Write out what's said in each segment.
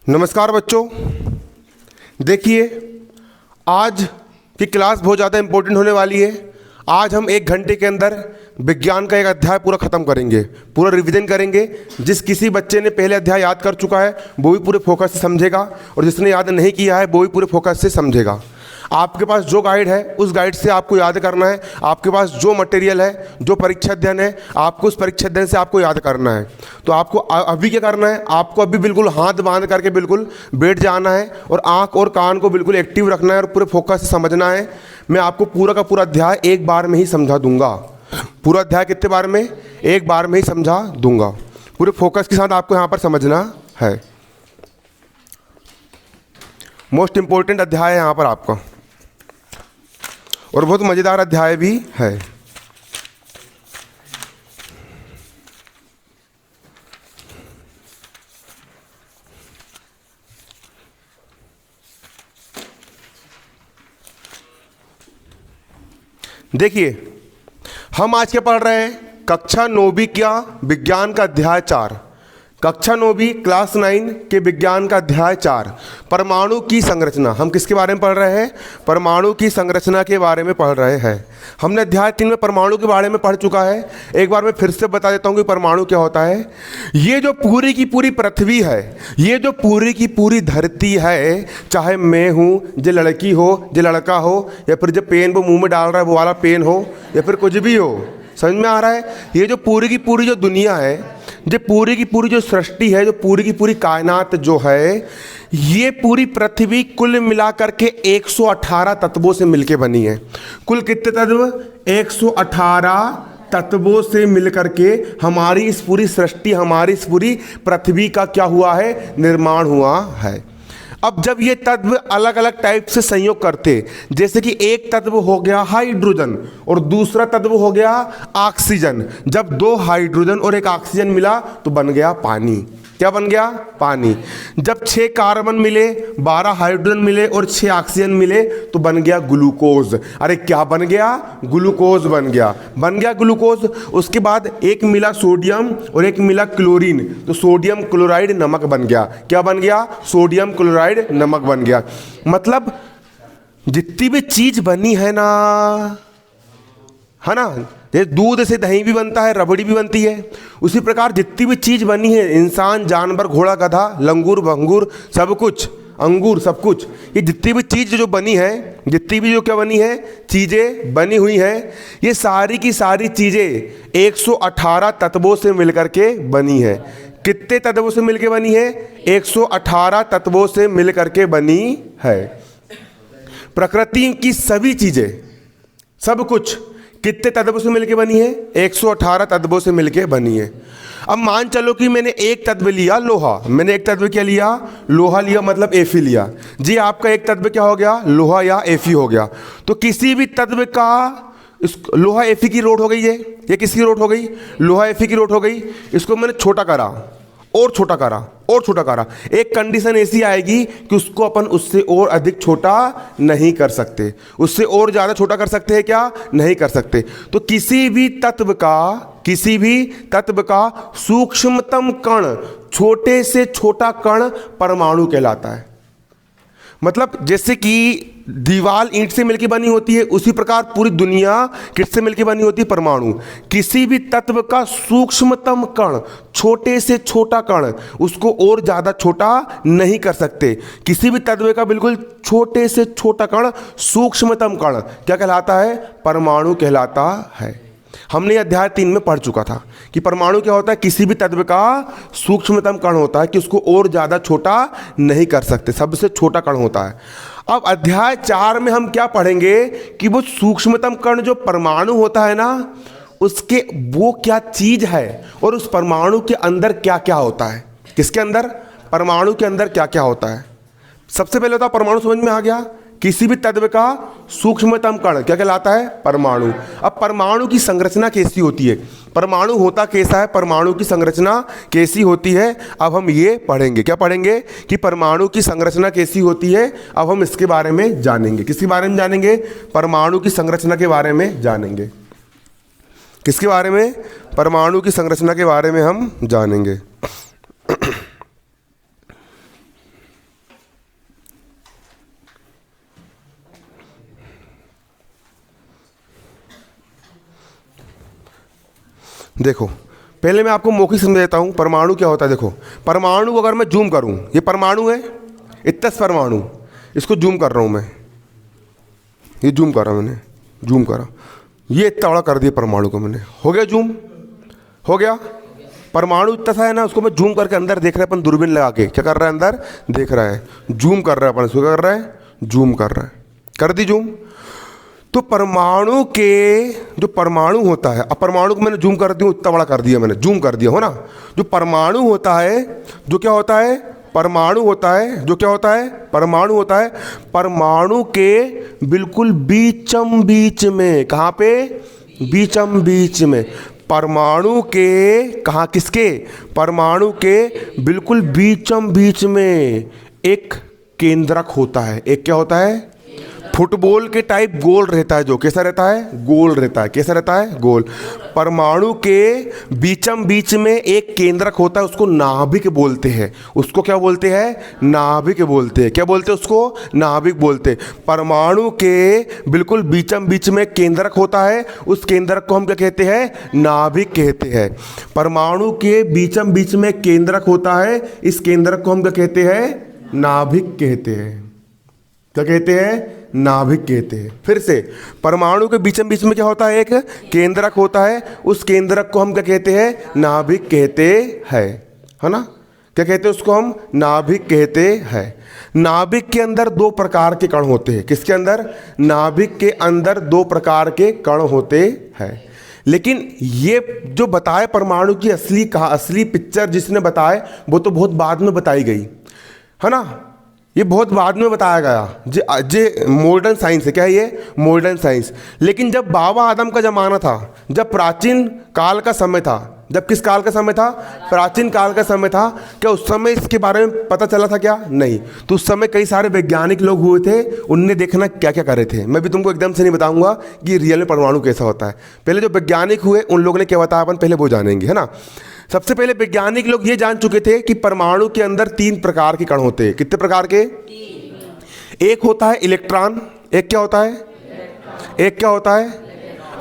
नमस्कार बच्चों। देखिए, आज की क्लास बहुत ज़्यादा इम्पोर्टेंट होने वाली है। आज हम 1 घंटे के अंदर विज्ञान का एक अध्याय पूरा ख़त्म करेंगे, पूरा रिवीजन करेंगे। जिस किसी बच्चे ने पहले अध्याय याद कर चुका है वो भी पूरे फोकस से समझेगा, और जिसने याद नहीं किया है वो भी पूरे फोकस से समझेगा। आपके पास जो गाइड है उस गाइड से आपको याद करना है। आपके पास जो मटेरियल है, जो परीक्षा अध्ययन है, आपको उस परीक्षा अध्ययन से आपको याद करना है। तो आपको अभी क्या करना है, आपको अभी बिल्कुल हाथ बांध करके बिल्कुल बैठ जाना है और आंख और कान को बिल्कुल एक्टिव रखना है और पूरे फोकस से समझना है। मैं आपको पूरा का पूरा अध्याय एक बार में ही समझा दूंगा। पूरा अध्याय कितने बार में? एक बार में ही समझा दूंगा। पूरे फोकस के साथ आपको यहाँ पर समझना है। मोस्ट इंपॉर्टेंट अध्याय है यहाँ पर आपका, और बहुत मज़ेदार अध्याय भी है। देखिए, हम आज क्या पढ़ रहे हैं? कक्षा 9वीं का विज्ञान का अध्याय 4, कक्षा 9वीं क्लास 9 के विज्ञान का अध्याय 4, परमाणु की संरचना। हम किसके बारे में पढ़ रहे हैं? परमाणु की संरचना के बारे में पढ़ रहे हैं। हमने अध्याय 3 में परमाणु के बारे में पढ़ चुका है। एक बार मैं फिर से बता देता हूँ कि परमाणु क्या होता है। ये जो पूरी की पूरी पृथ्वी है, ये जो पूरी की पूरी धरती है, चाहे मैं हूँ, जो लड़की हो, जो लड़का हो, या फिर जो पेन वो मुँह में डाल रहा है वो वाला पेन हो, या फिर कुछ भी हो, समझ में आ रहा है? ये जो पूरी की पूरी जो दुनिया है, जो पूरी की पूरी जो सृष्टि है, जो पूरी की पूरी कायनात जो है, ये पूरी पृथ्वी कुल मिलाकर के 118 तत्वों से मिलके बनी है। कुल कितने तत्व? 118 तत्वों से मिलकर के हमारी इस पूरी सृष्टि, हमारी इस पूरी पृथ्वी का क्या हुआ है? निर्माण हुआ है। अब जब ये तत्व अलग अलग टाइप से संयोग करते, जैसे कि एक तत्व हो गया हाइड्रोजन और दूसरा तत्व हो गया ऑक्सीजन। जब 2 हाइड्रोजन और 1 ऑक्सीजन मिला तो बन गया पानी। क्या बन गया? पानी। जब 6 कार्बन मिले, 12 हाइड्रोजन मिले और 6 ऑक्सीजन मिले तो बन गया ग्लूकोज। अरे क्या बन गया? ग्लूकोज बन गया। बन गया ग्लूकोज। उसके बाद एक मिला सोडियम और एक मिला क्लोरीन, तो सोडियम क्लोराइड नमक बन गया। क्या बन गया? सोडियम क्लोराइड नमक बन गया। मतलब जितनी भी चीज बनी है ना, है ना, जैसे दूध से दही भी बनता है, रबड़ी भी बनती है, उसी प्रकार जितनी भी चीज बनी है, इंसान, जानवर, घोड़ा, गधा, लंगूर, भंगूर, सब कुछ, अंगूर, सब कुछ, ये जितनी भी चीज जो बनी है, जितनी भी जो क्या बनी है, चीजें बनी हुई हैं, ये सारी की सारी चीजें 118 तत्वों से मिलकर के बनी है। कितने तत्वों से मिलकर बनी है? 118 तत्वों से मिलकर के बनी है। प्रकृति की सभी चीजें, सब कुछ कितने तत्वों से मिलके बनी है? 118 तत्वों से मिलके बनी है। अब मान चलो कि मैंने एक तत्व लिया लोहा। मैंने एक तत्व क्या लिया? लोहा लिया, मतलब Fe लिया जी। आपका एक तत्व क्या हो गया? लोहा या Fe हो गया। तो किसी भी तत्व का इस लोहा Fe की रोड हो गई है, ये किसकी रोड हो गई? लोहा Fe की रोड हो गई। इसको मैंने छोटा करा और छोटा करा और छोटा करा। एक कंडीशन ऐसी आएगी कि उसको अपन उससे और अधिक छोटा नहीं कर सकते। उससे और ज़्यादा छोटा कर सकते हैं क्या? नहीं कर सकते। तो किसी भी तत्व का सूक्ष्मतम कण, छोटे से छोटा कण परमाणु कहलाता है। मतलब जैसे कि दीवार ईंट से मिलकर बनी होती है, उसी प्रकार पूरी दुनिया किससे मिलकर बनी होती है? परमाणु। किसी भी तत्व का सूक्ष्मतम कण, छोटे से छोटा कण, उसको और ज़्यादा छोटा नहीं कर सकते। किसी भी तत्व का बिल्कुल छोटे से छोटा कण, सूक्ष्मतम कण क्या कहलाता है? परमाणु कहलाता है। हमने अध्याय 3 में पढ़ चुका था कि परमाणु क्या होता है? किसी भी तत्व का सूक्ष्मतम कण होता है कि उसको और ज़्यादा छोटा नहीं कर सकते, सबसे छोटा कण होता है। अब अध्याय 4 में हम क्या पढ़ेंगे कि वो सूक्ष्मतम कण जो परमाणु होता है ना, उसके वो क्या चीज़ है और उस परमाणु के अंदर क्या क्या होता है। किसके अंदर? परमाणु के अंदर क्या क्या होता है। सबसे पहले होता है परमाणु, समझ में आ गया? किसी भी तत्व का सूक्ष्मतम कण क्या कहलाता है? परमाणु। अब परमाणु की संरचना कैसी होती है? परमाणु होता कैसा है? परमाणु की संरचना कैसी होती है? अब हम ये पढ़ेंगे। क्या पढ़ेंगे? कि परमाणु की संरचना कैसी होती है। अब हम इसके बारे में जानेंगे। किसके बारे में जानेंगे? परमाणु की संरचना के बारे में जानेंगे। किसके बारे में? परमाणु की संरचना के बारे में हम जानेंगे। देखो पहले मैं आपको मौखिक समझ देता हूँ परमाणु क्या होता है। देखो परमाणु को अगर मैं जूम करूँ, ये परमाणु है, इतना परमाणु, इसको जूम कर रहा हूँ मैं, ये जूम कर रहा हूँ, मैंने जूम करा, ये इतना बड़ा कर दिया परमाणु को मैंने, हो गया जूम, हो गया। परमाणु इतना सा है ना, उसको मैं जूम करके अंदर देख रहा है अपन, दूरबीन लगा के क्या कर रहा है, अंदर देख रहा है, जूम कर रहा है अपन, इसको क्या कर रहा है, जूम कर रहा है, कर दी जूम। तो परमाणु के जो परमाणु होता है, अब परमाणु को मैंने जूम कर दिया, इतना बड़ा कर दिया मैंने, जूम कर दिया, हो ना। जो परमाणु होता है, जो क्या होता है, परमाणु होता है, जो क्या होता है, परमाणु होता है, परमाणु के बिल्कुल बीचम बीच में, कहाँ पे, बीचम बीच में, परमाणु के कहाँ, किसके, परमाणु के बिल्कुल बीचम बीच में एक केंद्रक होता है। एक क्या होता है, फुटबॉल के टाइप गोल रहता है, जो कैसा रहता है, गोल रहता है, कैसा रहता है, गोल। परमाणु के बीचम बीच में एक केंद्रक होता है, उसको नाभिक बोलते हैं, उसको क्या बोलते हैं, नाभिक बोलते हैं, क्या बोलते हैं उसको, नाभिक बोलते हैं। परमाणु के बिल्कुल बीचम बीच में केंद्रक होता है, उस केंद्रक को हम क्या कहते हैं, नाभिक कहते हैं। परमाणु के बीचम बीच में केंद्रक होता है, इस केंद्रक को हम क्या कहते हैं, नाभिक कहते हैं। क्या कहते हैं, नाभिक कहते हैं। फिर से परमाणु के बीचम बीच में क्या होता है, एक केंद्रक होता है, उस केंद्रक को हम क्या कहते हैं, नाभिक कहते हैं, है ना। क्या कहते हैं उसको हम, नाभिक कहते हैं। नाभिक के अंदर दो प्रकार के कण होते हैं, किसके अंदर, नाभिक के अंदर दो प्रकार के कण होते हैं। लेकिन ये जो बताए परमाणु की असली पिक्चर जिसने बताए, वो तो बहुत बाद में बताई गई, है ना, ये बहुत बाद में बताया गया। जे मॉडर्न साइंस है, क्या है ये, मॉडर्न साइंस। लेकिन जब बाबा आदम का ज़माना था, जब प्राचीन काल का समय था, जब किस काल का समय था, प्राचीन काल का समय था, क्या उस समय इसके बारे में पता चला था क्या, नहीं। तो उस समय कई सारे वैज्ञानिक लोग हुए थे, उनने देखना क्या क्या कर रहे थे। मैं भी तुमको एकदम से नहीं बताऊंगा कि रियल में परमाणु कैसा होता है। पहले जो वैज्ञानिक हुए उन लोगों ने क्या बताया, अपन पहले वो जानेंगे, है ना। सबसे पहले वैज्ञानिक लोग ये जान चुके थे कि परमाणु के अंदर 3 प्रकार के कण होते हैं। कितने प्रकार के, एक होता है इलेक्ट्रॉन, एक क्या होता है, एक क्या होता है,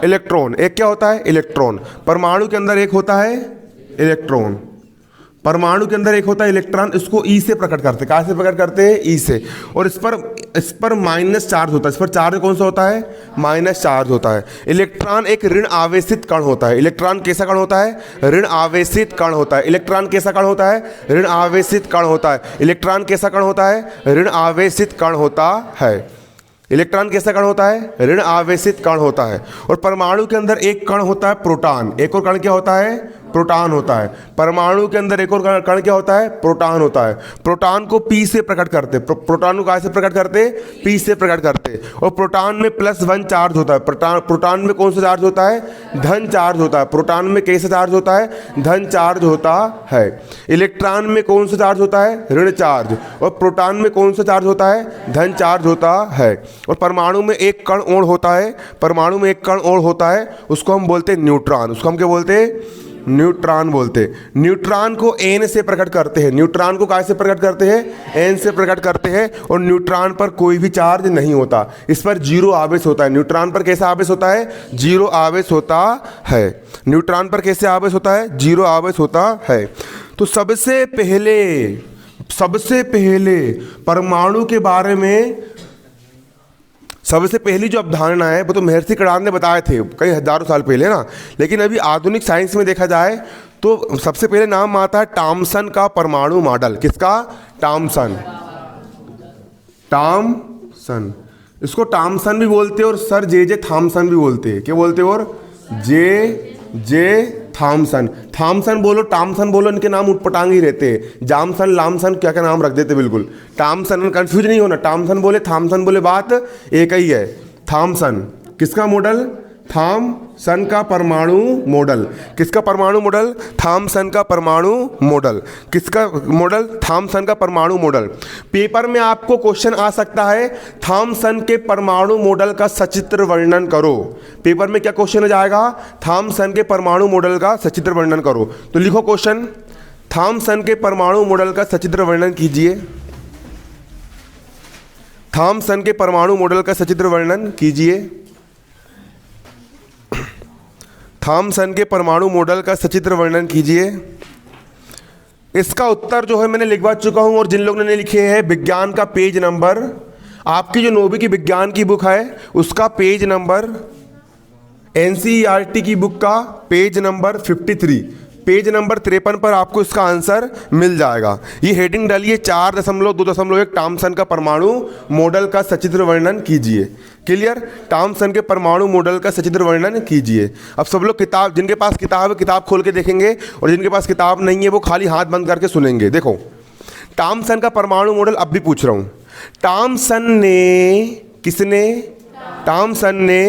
इलेक्ट्रॉन, एक क्या होता है, इलेक्ट्रॉन। परमाणु के अंदर एक होता है इलेक्ट्रॉन, परमाणु के अंदर एक होता है इलेक्ट्रॉन, इसको ई से प्रकट करते हैं। कहाँ से प्रकट करते हैं, ई से। और इस पर माइनस चार्ज होता है, इस पर चार्ज कौन सा होता है, माइनस चार्ज होता है। इलेक्ट्रॉन एक ऋण आवेशित कण होता है। इलेक्ट्रॉन कैसा कण होता है, ऋण आवेशित कण होता है। इलेक्ट्रॉन कैसा कण होता है, ऋण आवेशित कण होता है। इलेक्ट्रॉन कैसा कण होता है, ऋण आवेशित कण होता है। इलेक्ट्रॉन कैसा कण होता है, ऋण आवेशित कण होता है। और परमाणु के अंदर एक कण होता है प्रोटॉन, एक और कण क्या होता है, प्रोटॉन होता है। परमाणु के अंदर एक और कण क्या होता है, प्रोटॉन होता है। प्रोटॉन को पी से प्रकट करते, प्रोटॉन को कहाँ से प्रकट करते, पी से प्रकट करते। और प्रोटॉन में +1 चार्ज होता है। प्रोटॉन में कौन सा चार्ज होता है, धन चार्ज होता है। प्रोटॉन में कैसा चार्ज होता है, धन चार्ज होता है। इलेक्ट्रॉन में कौन सा चार्ज होता है, ऋण चार्ज। और प्रोटॉन में कौन सा चार्ज होता है, धन चार्ज होता है। और परमाणु में एक कण और होता है, परमाणु में एक कण और होता है, उसको हम बोलते हैं न्यूट्रॉन। उसको हम क्या बोलते हैं, न्यूट्रॉन बोलते हैं। न्यूट्रॉन को एन से प्रकट करते हैं। न्यूट्रॉन को कहाँ से प्रकट करते हैं, एन से प्रकट करते हैं। और न्यूट्रॉन पर कोई भी चार्ज नहीं होता, इस पर 0 आवेश होता है। न्यूट्रॉन पर कैसा आवेश होता है, 0 आवेश होता है। न्यूट्रॉन पर कैसे आवेश होता है, 0 आवेश होता है। तो सबसे पहले परमाणु के बारे में सबसे पहली जो अवधारणा है वो तो महर्षि कणाद ने बताए थे कई हजारों साल पहले ना। लेकिन अभी आधुनिक साइंस में देखा जाए तो सबसे पहले नाम आता है टॉमसन का परमाणु मॉडल। किसका, टॉमसन। टॉमसन, इसको टॉमसन भी बोलते हैं और सर जे थॉमसन भी बोलते हैं। क्या बोलते हैं, और जे थॉमसन। थॉमसन बोलो, टॉमसन बोलो, इनके नाम उटपटांग ही रहते हैं। जामसन, लामसन, क्या क्या नाम रख देते बिल्कुल। टॉमसन, कंफ्यूज नहीं होना, टॉमसन बोले थॉमसन बोले बात एक ही है। थॉमसन किसका मॉडल, थॉमसन का परमाणु मॉडल। किसका परमाणु मॉडल, थॉमसन का परमाणु मॉडल। किसका मॉडल, थॉमसन का परमाणु मॉडल। पेपर में आपको क्वेश्चन आ सकता है, थॉमसन के परमाणु मॉडल का सचित्र वर्णन करो। पेपर में क्या क्वेश्चन आ जाएगा, थॉमसन के परमाणु मॉडल का सचित्र वर्णन करो। तो लिखो क्वेश्चन, थॉमसन के परमाणु मॉडल का सचित्र वर्णन कीजिए। थॉमसन के परमाणु मॉडल का सचित्र वर्णन कीजिए। थॉमसन के परमाणु मॉडल का सचित्र वर्णन कीजिए। इसका उत्तर जो है मैंने लिखवा चुका हूं, और जिन लोगों ने लिखे हैं विज्ञान का पेज नंबर, आपकी जो 9वीं की विज्ञान की बुक है उसका पेज नंबर, एनसीईआरटी की बुक का पेज नंबर 53, पेज नंबर 53 पर आपको इसका आंसर मिल जाएगा। ये हेडिंग डालिए 4.2.1 टॉमसन का परमाणु मॉडल का सचित्र वर्णन कीजिए। क्लियर? टॉमसन के परमाणु मॉडल का सचित्र वर्णन कीजिए। अब सब लोग किताब, जिनके पास किताब है किताब खोल के देखेंगे, और जिनके पास किताब नहीं है वो खाली हाथ बंद करके सुनेंगे। देखो, टॉमसन का परमाणु मॉडल अब भी पूछ रहा हूँ। टॉमसन ने, किसने? टॉमसन ने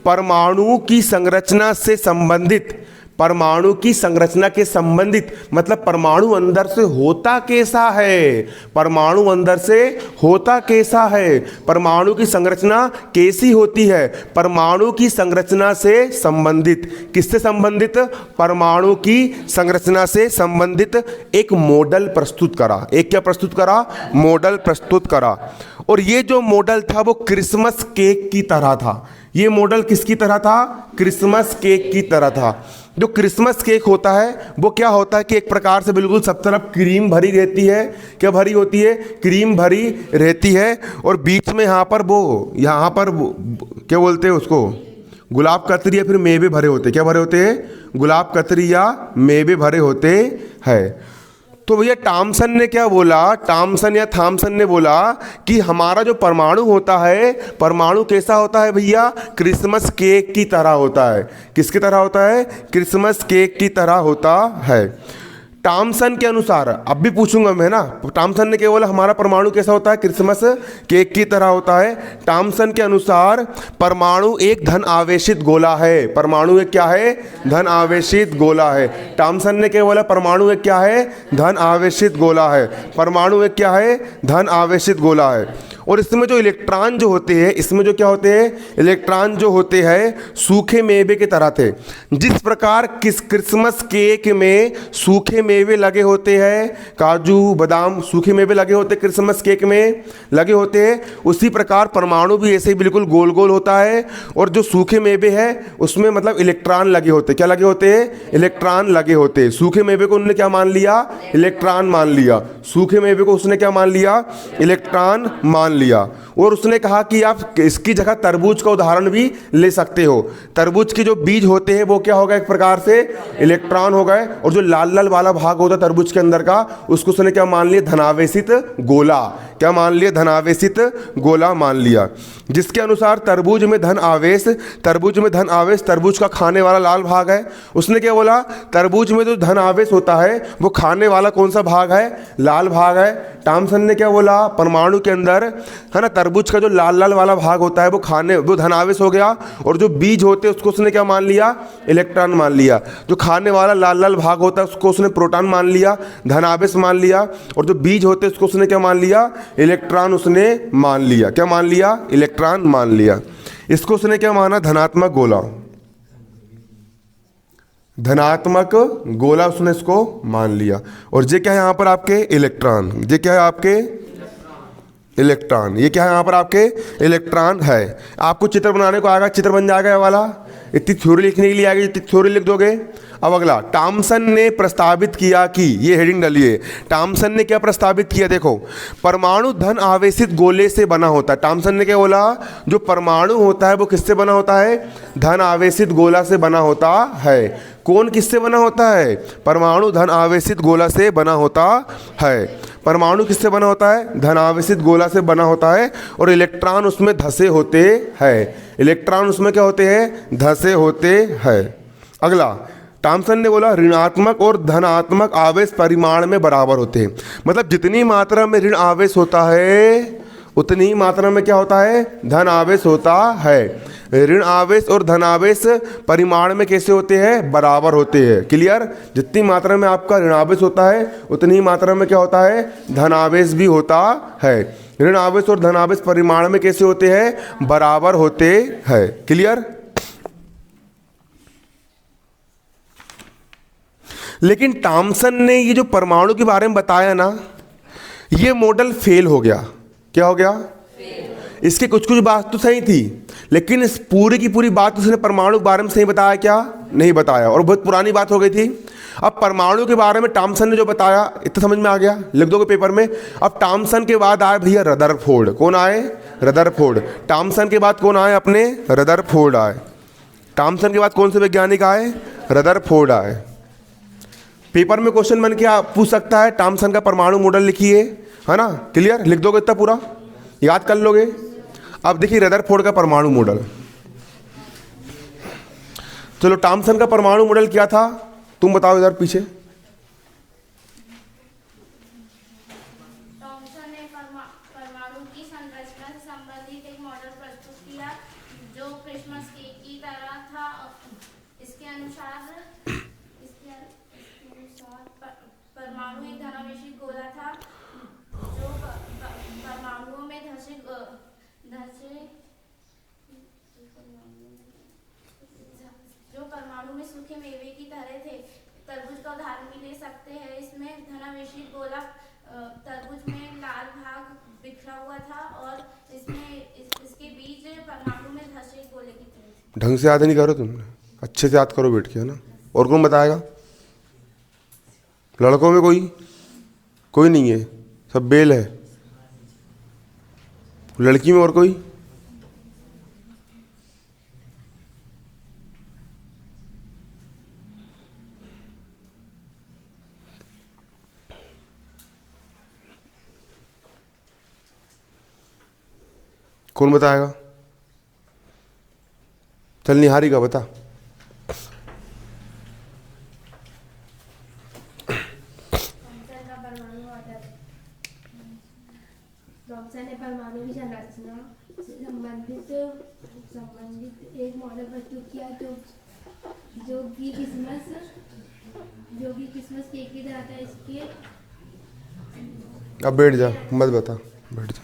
परमाणु की संरचना से संबंधित, परमाणु की संरचना के संबंधित मतलब परमाणु अंदर से होता कैसा है, परमाणु अंदर से होता कैसा है, परमाणु की संरचना कैसी होती है, परमाणु की संरचना से संबंधित, किससे संबंधित? परमाणु की संरचना से संबंधित एक मॉडल प्रस्तुत करा। एक क्या प्रस्तुत करा? मॉडल प्रस्तुत करा। और ये जो मॉडल था वो क्रिसमस केक की तरह था। ये मॉडल किसकी तरह था? क्रिसमस केक की तरह था। जो क्रिसमस केक होता है वो क्या होता है कि एक प्रकार से बिल्कुल सब तरफ क्रीम भरी रहती है। क्या भरी होती है? क्रीम भरी रहती है, और बीच में यहाँ पर क्या बोलते हैं उसको, गुलाब कतरी या फिर मेवे भरे होते हैं। क्या भरे होते हैं? गुलाब कतरी या मेवे भरे होते हैं। तो भैया टॉमसन ने क्या बोला? टॉमसन या थॉमसन ने बोला कि हमारा जो परमाणु होता है, परमाणु कैसा होता है भैया? क्रिसमस केक की तरह होता है। किसकी तरह होता है? क्रिसमस केक की तरह होता है। टॉमसन के अनुसार, अब भी पूछूंगा मैं ना, टॉमसन ने क्या बोला? हमारा परमाणु कैसा होता है? क्रिसमस केक की तरह होता है। टॉमसन के अनुसार परमाणु एक धन आवेशित गोला है। परमाणु एक क्या है? धन आवेशित गोला है। टॉमसन ने क्या बोला? परमाणु एक क्या है? धन आवेशित गोला है। परमाणु एक क्या है? धन आवेशित गोला है। और इसमें जो इलेक्ट्रॉन जो होते हैं, इसमें जो क्या होते हैं? इलेक्ट्रॉन जो होते हैं सूखे मेवे की तरह थे। जिस प्रकार क्रिसमस केक में सूखे मेवे लगे होते हैं, काजू बादाम सूखे मेवे लगे होते हैं, क्रिसमस केक में लगे होते हैं, उसी प्रकार परमाणु भी ऐसे ही बिल्कुल गोल गोल होता है। और जो सूखे मेवे है उसमें मतलब इलेक्ट्रॉन लगे होते हैं। क्या लगे होते हैं? इलेक्ट्रॉन लगे होते हैं। सूखे मेवे को उन्होंने क्या मान लिया? इलेक्ट्रॉन मान लिया। सूखे मेवे को उसने क्या मान लिया? इलेक्ट्रॉन मान लिया। और उसने कहा कि आप इसकी जगह तरबूज का उदाहरण भी ले सकते हो। तरबूज के जो बीज होते हैं वो क्या होगा? एक प्रकार से इलेक्ट्रॉन हो गए, और जो लाल लाल वाला भाग होता है तरबूज के अंदर का, उसको उसने क्या मान लिया? धनावेशित गोला। क्या मान लिया? धनावेशित गोला मान लिया। जिसके अनुसार तरबूज में धन आवेश, तरबूज में धन आवेश तरबूज का खाने वाला लाल भाग है। उसने क्या बोला? तरबूज में जो धन आवेश होता है वो खाने वाला कौन सा भाग है? लाल भाग है। टॉमसन ने क्या बोला? परमाणु के अंदर है ना, तरबूज का जो लाल लाल वाला भाग होता है वो धन आवेश हो गया, और जो बीज होते हैं उसको उसने क्या मान लिया? इलेक्ट्रॉन मान लिया। जो खाने वाला लाल लाल भाग होता है उसको उसने प्रोटॉन मान लिया, धन आवेश मान लिया, और जो बीज होते हैं उसको उसने क्या मान लिया? इलेक्ट्रॉन उसने मान लिया। क्या मान लिया? इलेक्ट्रॉन मान लिया। इसको उसने क्या माना? धनात्मक गोला। धनात्मक गोला उसने इसको मान लिया। और ये क्या है यहाँ पर आपके? इलेक्ट्रॉन। ये क्या है आपके? इलेक्ट्रॉन। ये क्या है यहाँ पर आपके? इलेक्ट्रॉन है। आपको चित्र बनाने को आएगा? चित्र बन जाएगा ये वाला। इतनी थ्योरी लिखने के लिए आएगी, इतनी थ्योरी लिख दोगे। अब अगला, टॉमसन ने प्रस्तावित किया कि, ये हेडिंग डालिए, टॉमसन ने क्या प्रस्तावित किया? देखो, परमाणु धन आवेशित गोले से बना होता है। टॉमसन ने क्या बोला? जो परमाणु होता है वो किससे बना होता है? धन आवेशित गोला से बना होता है। कौन किससे बना होता है? परमाणु धन आवेशित गोला से बना होता है। परमाणु किससे बना होता है? धन आवेशित गोला से बना होता है, और इलेक्ट्रॉन उसमें धसे होते हैं। इलेक्ट्रॉन उसमें क्या होते हैं? धसे होते हैं। अगला, टॉमसन ने बोला ऋणात्मक और धनात्मक आवेश परिमाण में बराबर होते हैं। मतलब जितनी मात्रा में ऋण आवेश होता है उतनी ही मात्रा में क्या होता है? धन आवेश होता है। ऋण आवेश और धन आवेश परिमाण में कैसे होते हैं? बराबर होते हैं। क्लियर? जितनी मात्रा में आपका ऋण आवेश होता है उतनी ही मात्रा में क्या होता है? धन आवेश भी होता है। ऋण आवेश और धन आवेश परिमाण में कैसे होते हैं? बराबर होते हैं। क्लियर? लेकिन टॉमसन ने ये जो परमाणु के बारे में बताया ना, ये मॉडल फेल हो गया। क्या हो गया? इसकी कुछ कुछ बात तो सही थी, लेकिन इस पूरी की पूरी बात उसने परमाणु के बारे में सही बताया क्या? नहीं बताया, और बहुत पुरानी बात हो गई थी। अब परमाणु के बारे में टॉमसन ने जो बताया, इतना समझ में आ गया, लिख दोगे पेपर में। अब टॉमसन के बाद आए भैया रदरफोर्ड। कौन आए? रदरफोर्ड। टॉमसन के बाद कौन आए? अपने रदरफोर्ड आए। टॉमसन के बाद कौन से वैज्ञानिक आए? रदरफोर्ड आए। पेपर में क्वेश्चन बन के पूछ सकता है, टॉमसन का परमाणु मॉडल लिखिए, है ना? क्लियर? लिख दोगे इतना पूरा, याद कर लोगे। अब देखिए रदरफोर्ड का परमाणु मॉडल। चलो टॉमसन का परमाणु मॉडल क्या था, तुम बताओ इधर पीछे। टॉमसन ने परमाणु की संरचना से संबंधित एक मॉडल प्रस्तुत किया जो क्रिसमस केक की तरह था। इसके अनुसार परमाणु एक धनावेशित गोला था जो परमाणुओं में धसे जो परमाणु में सूखे मेवे की तरह थे। तरबूज का उदाहरण भी ले सकते हैं। इसमें धनावेशित गोला तरबूज में लाल भाग बिखरा हुआ था और इसके बीज परमाणु में धसे गोले की तरह थे। ढंग से याद नहीं करो तुम, अच्छे से याद करो बैठ के, है ना? और कौन बताएगा? लड़कों में कोई नहीं है, सब बेल है। लड़की में और कोई? कौन बताएगा? चल निहारी का बता। टॉमसन ने परमाणु की संरचना से संबंधित एक मॉडल प्रस्तुत किया जो कि क्रिसमस केक की तरह था। इसके अब बैठ जा, मत बता, बैठ जा।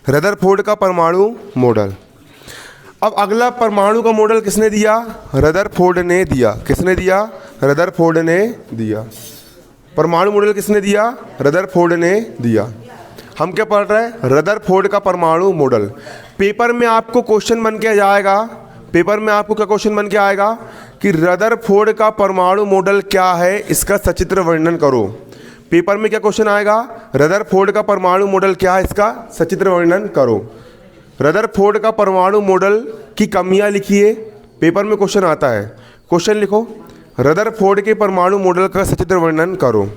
रदरफोर्ड का परमाणु मॉडल। अब अगला परमाणु का मॉडल किसने दिया? रदरफोर्ड ने दिया। किसने दिया? रदरफोर्ड ने दिया। परमाणु मॉडल किसने दिया? रदरफोर्ड ने दिया। हम क्या पढ़ रहे हैं? रदरफोर्ड का परमाणु मॉडल। पेपर में आपको क्वेश्चन बन के जाएगा, पेपर में आपको क्या क्वेश्चन बन के आएगा कि रदरफोर्ड का परमाणु मॉडल क्या है, इसका सचित्र वर्णन करो। पेपर में क्या क्वेश्चन आएगा? रदरफोर्ड का परमाणु मॉडल क्या है, इसका सचित्र वर्णन करो। रदरफोर्ड का परमाणु मॉडल की कमियां लिखिए, पेपर में क्वेश्चन आता है। क्वेश्चन लिखो, रदरफोर्ड के परमाणु मॉडल का सचित्र वर्णन करो।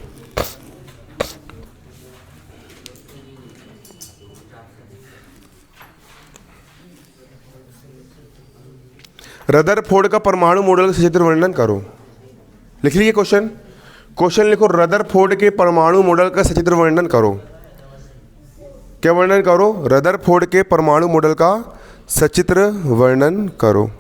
रदरफोर्ड का परमाणु मॉडल का सचित्र वर्णन करो। लिख लीजिए क्वेश्चन। क्वेश्चन लिखो, रदरफोर्ड के परमाणु मॉडल का सचित्र वर्णन करो। क्या वर्णन करो? रदरफोर्ड के परमाणु मॉडल का सचित्र वर्णन करो।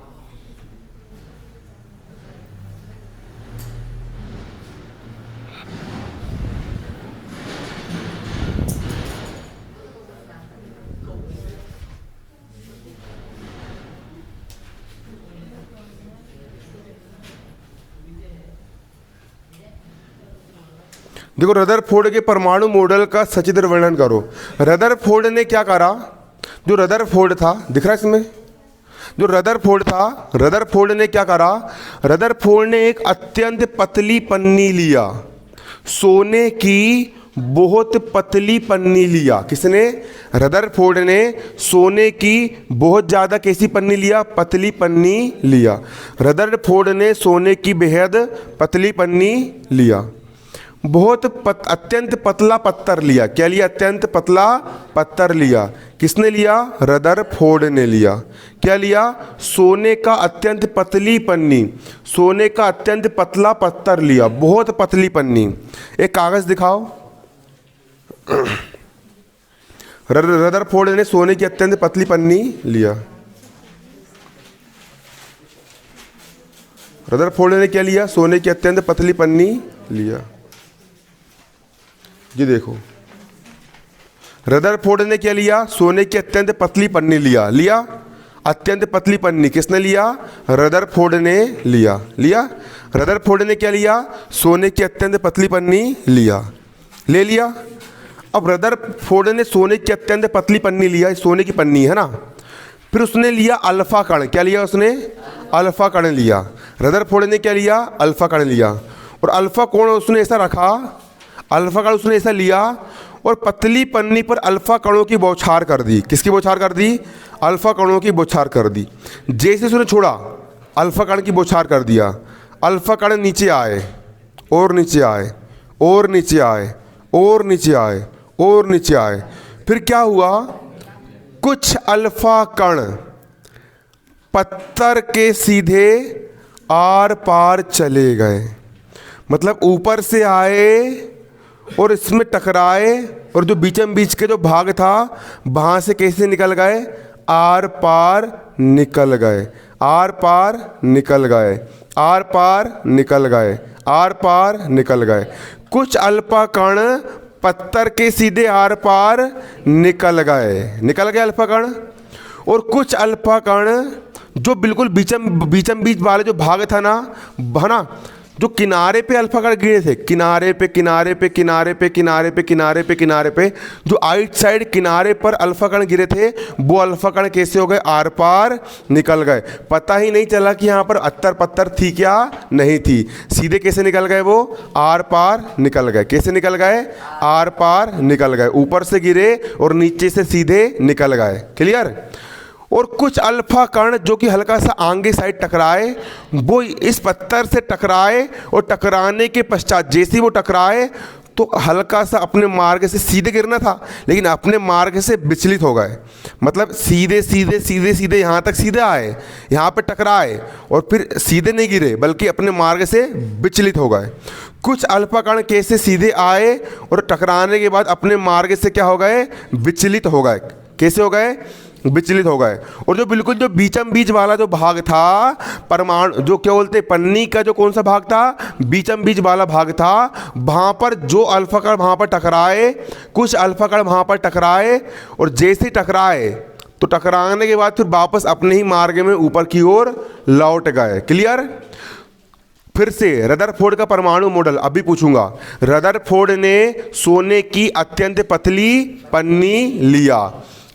देखो, रदरफोर्ड के परमाणु मॉडल का सचित्र वर्णन करो। रदरफोर्ड ने क्या करा? जो रदरफोर्ड था, दिख रहा है इसमें, जो रदरफोर्ड था, रदरफोर्ड ने क्या करा? रदरफोर्ड ने एक अत्यंत पतली पन्नी लिया, सोने की बहुत पतली पन्नी लिया। किसने? रदरफोर्ड ने सोने की बहुत ज़्यादा कैसी पन्नी लिया? पतली पन्नी लिया। रदरफोर्ड ने सोने की बेहद पतली पन्नी लिया। अत्यंत पतला पत्थर लिया। क्या लिया? अत्यंत पतला पत्थर लिया। किसने लिया? रदरफोर्ड ने लिया। क्या लिया? सोने का अत्यंत पतली पन्नी, सोने का अत्यंत पतला पत्थर लिया, बहुत पतली पन्नी। एक कागज दिखाओ। रदरफोर्ड ने सोने की अत्यंत पतली पन्नी लिया। रदरफोर्ड ने क्या लिया? सोने की अत्यंत पतली पन्नी लिया। ये देखो, रदरफोर्ड ने क्या लिया? सोने की अत्यंत पतली पन्नी लिया। अत्यंत पतली पन्नी किसने लिया? रदरफोर्ड ने लिया। रदरफोर्ड ने क्या लिया? सोने की अत्यंत पतली पन्नी ले लिया। अब रदरफोर्ड ने सोने की अत्यंत पतली पन्नी लिया, सोने की पन्नी है ना, फिर उसने लिया अल्फा कण। क्या लिया उसने? अल्फा कण लिया। रदरफोर्ड ने क्या लिया? अल्फा कण लिया। और अल्फा कोण उसने ऐसा रखा, अल्फा कण उसने ऐसा लिया और पतली पन्नी पर अल्फा कणों की बौछार कर दी। किसकी बौछार कर दी? अल्फा कणों की बौछार कर दी। जैसे उसने छोड़ा, अल्फा कण की बौछार कर दिया, अल्फा कण नीचे आए और नीचे आए और नीचे आए और नीचे आए और नीचे आए। फिर क्या हुआ? कुछ अल्फा कण पत्थर के सीधे आर पार चले गए। मतलब ऊपर से आए और इसमें टकराए और जो बीचम बीच के जो भाग था वहाँ से कैसे निकल गए? आर पार निकल गए, आर पार निकल गए, आर पार निकल गए, आर पार निकल गए। कुछ अल्फा कण पत्थर के सीधे आर पार निकल गए, निकल गए अल्फा कण। और कुछ अल्फा कण जो बिल्कुल बीचम बीच वाले जो भाग था ना, है ना, जो किनारे पे अल्फा कण गिरे थे, किनारे पे किनारे पे किनारे पे किनारे पे किनारे पे किनारे पे, जो आइट साइड किनारे पर अल्फा कण गिरे थे, वो अल्फा कण कैसे हो गए? आर पार निकल गए। पता ही नहीं चला कि यहाँ पर अत्तर पत्थर थी क्या नहीं थी। सीधे कैसे निकल गए? वो आर पार निकल गए। कैसे निकल गए? आर पार निकल गए। ऊपर से गिरे और नीचे से सीधे निकल गए। क्लियर? और कुछ अल्फा कण जो कि हल्का सा आगे साइड टकराए, वो इस पत्थर से टकराए और टकराने के पश्चात जैसे ही वो टकराए तो हल्का सा अपने मार्ग से सीधे गिरना था, लेकिन अपने मार्ग से विचलित हो गए। मतलब सीधे सीधे सीधे सीधे यहाँ तक सीधे आए, यहाँ पे टकराए और फिर सीधे नहीं गिरे बल्कि अपने मार्ग से विचलित हो गए। कुछ अल्फा कण कैसे सीधे आए और टकराने के बाद अपने मार्ग से क्या हो गए? विचलित हो गए। कैसे हो गए? विचलित हो गए। और जो बिल्कुल जो बीचम बीच वाला जो भाग था, परमाणु जो क्या बोलते, पन्नी का जो कौन सा भाग था? बीचम बीच वाला भाग था। वहाँ पर जो अल्फा कण वहाँ पर टकराए, कुछ अल्फा कण वहाँ पर टकराए और जैसे ही टकराए तो टकराने के बाद फिर वापस अपने ही मार्ग में ऊपर की ओर लौट गए। क्लियर? फिर से रदरफोर्ड का परमाणु मॉडल अभी पूछूंगा। रदरफोर्ड ने सोने की अत्यंत पतली पन्नी लिया।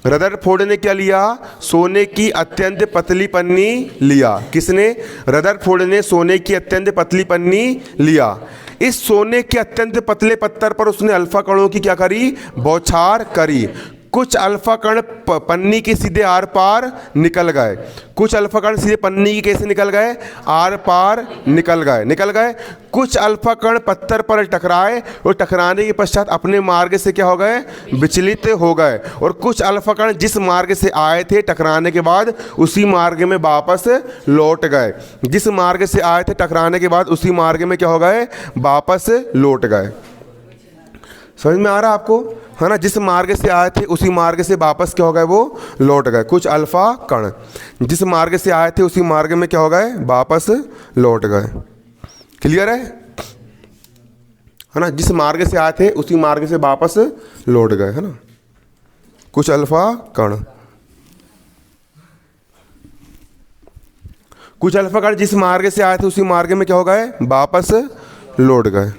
रदरफोर्ड ने क्या लिया? सोने की अत्यंत पतली पन्नी लिया। किसने? रदरफोर्ड ने सोने की अत्यंत पतली पन्नी लिया। इस सोने के अत्यंत पतले पत्थर पर उसने अल्फा कणों की क्या करी? बौछार करी। कुछ अल्फा कण पन्नी के सीधे आर पार निकल गए। कुछ अल्फा कण सीधे पन्नी की कैसे निकल गए? आर पार निकल गए, निकल गए। कुछ अल्फा कण पत्थर पर टकराए और टकराने के पश्चात अपने मार्ग से क्या हो गए? विचलित हो गए। और कुछ अल्फा कण जिस मार्ग से आए थे टकराने के बाद उसी मार्ग में वापस लौट गए। जिस मार्ग से आए थे टकराने के बाद उसी मार्ग में क्या हो गए? वापस लौट गए। समझ में आ रहा आपको? है ना? जिस मार्ग से आए थे उसी मार्ग से वापस क्या हो गए? वो लौट गए। कुछ अल्फा कण जिस मार्ग से आए थे उसी मार्ग में क्या हो गए? वापस लौट गए। क्लियर है ना? जिस मार्ग से आए थे उसी मार्ग से वापस लौट गए, है ना? कुछ अल्फा कण, कुछ अल्फा कण जिस मार्ग से आए थे उसी मार्ग में क्या हो गए? वापस लौट गए।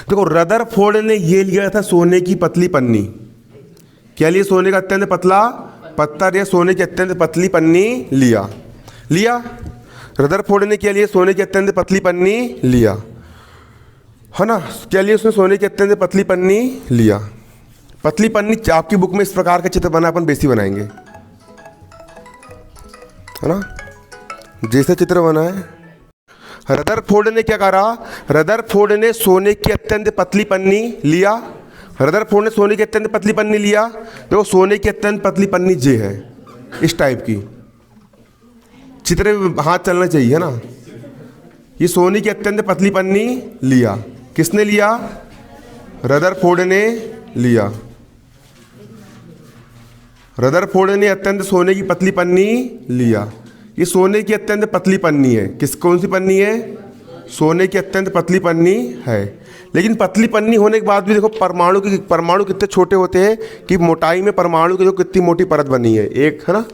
देखो, रदरफोर्ड ने ये लिया था सोने की पतली पन्नी। क्या लिया? सोने का अत्यंत पतला पत्थर या सोने की अत्यंत पतली पन्नी लिया। लिया रदरफोर्ड ने क्या लिया? सोने की अत्यंत पतली पन्नी लिया, है ना? क्या लिया उसने? सोने की अत्यंत पतली पन्नी लिया। पतली पन्नी आपकी बुक में इस प्रकार का चित्र बना, अपन बेसी बनाएंगे, है ना? जैसे चित्र बना है। रदरफोर्ड ने क्या करा? रदरफोर्ड ने सोने की अत्यंत पतली पन्नी लिया। रदरफोर्ड ने सोने की अत्यंत पतली पन्नी लिया। देखो, सोने की अत्यंत पतली पन्नी जे है, इस टाइप की। चित्र में हाथ चलना चाहिए, है ना? ये सोने की अत्यंत पतली पन्नी लिया। किसने लिया? रदरफोर्ड ने लिया। रदरफोर्ड ने अत्यंत सोने की पतली पन्नी लिया। ये सोने की अत्यंत पतली पन्नी है। कौन सी पन्नी है? सोने की अत्यंत पतली पन्नी है। लेकिन पतली पन्नी होने के बाद भी देखो परमाणु कितने छोटे होते हैं कि मोटाई में परमाणु की जो कितनी मोटी परत बनी है, एक, है ना?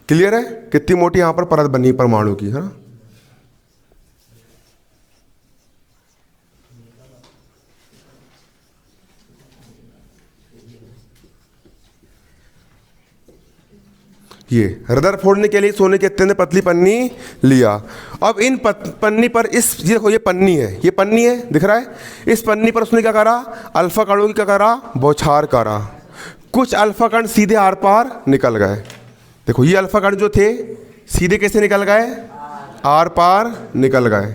क्लियर है? कितनी मोटी यहाँ पर परत बनी है परमाणु की, है ना? ये रदरफोर्ड ने के लिए सोने की अत्यंत पतली पन्नी लिया। अब इन पन्नी पर इस ये देखो, ये पन्नी है, ये पन्नी है, दिख रहा है। इस पन्नी पर उसने क्या करा, अल्फा कणों की क्या करा, बौछार करा। कुछ अल्फा कण सीधे आर पार निकल गए। देखो ये अल्फा कण जो थे सीधे कैसे निकल गए, आर पार निकल गए।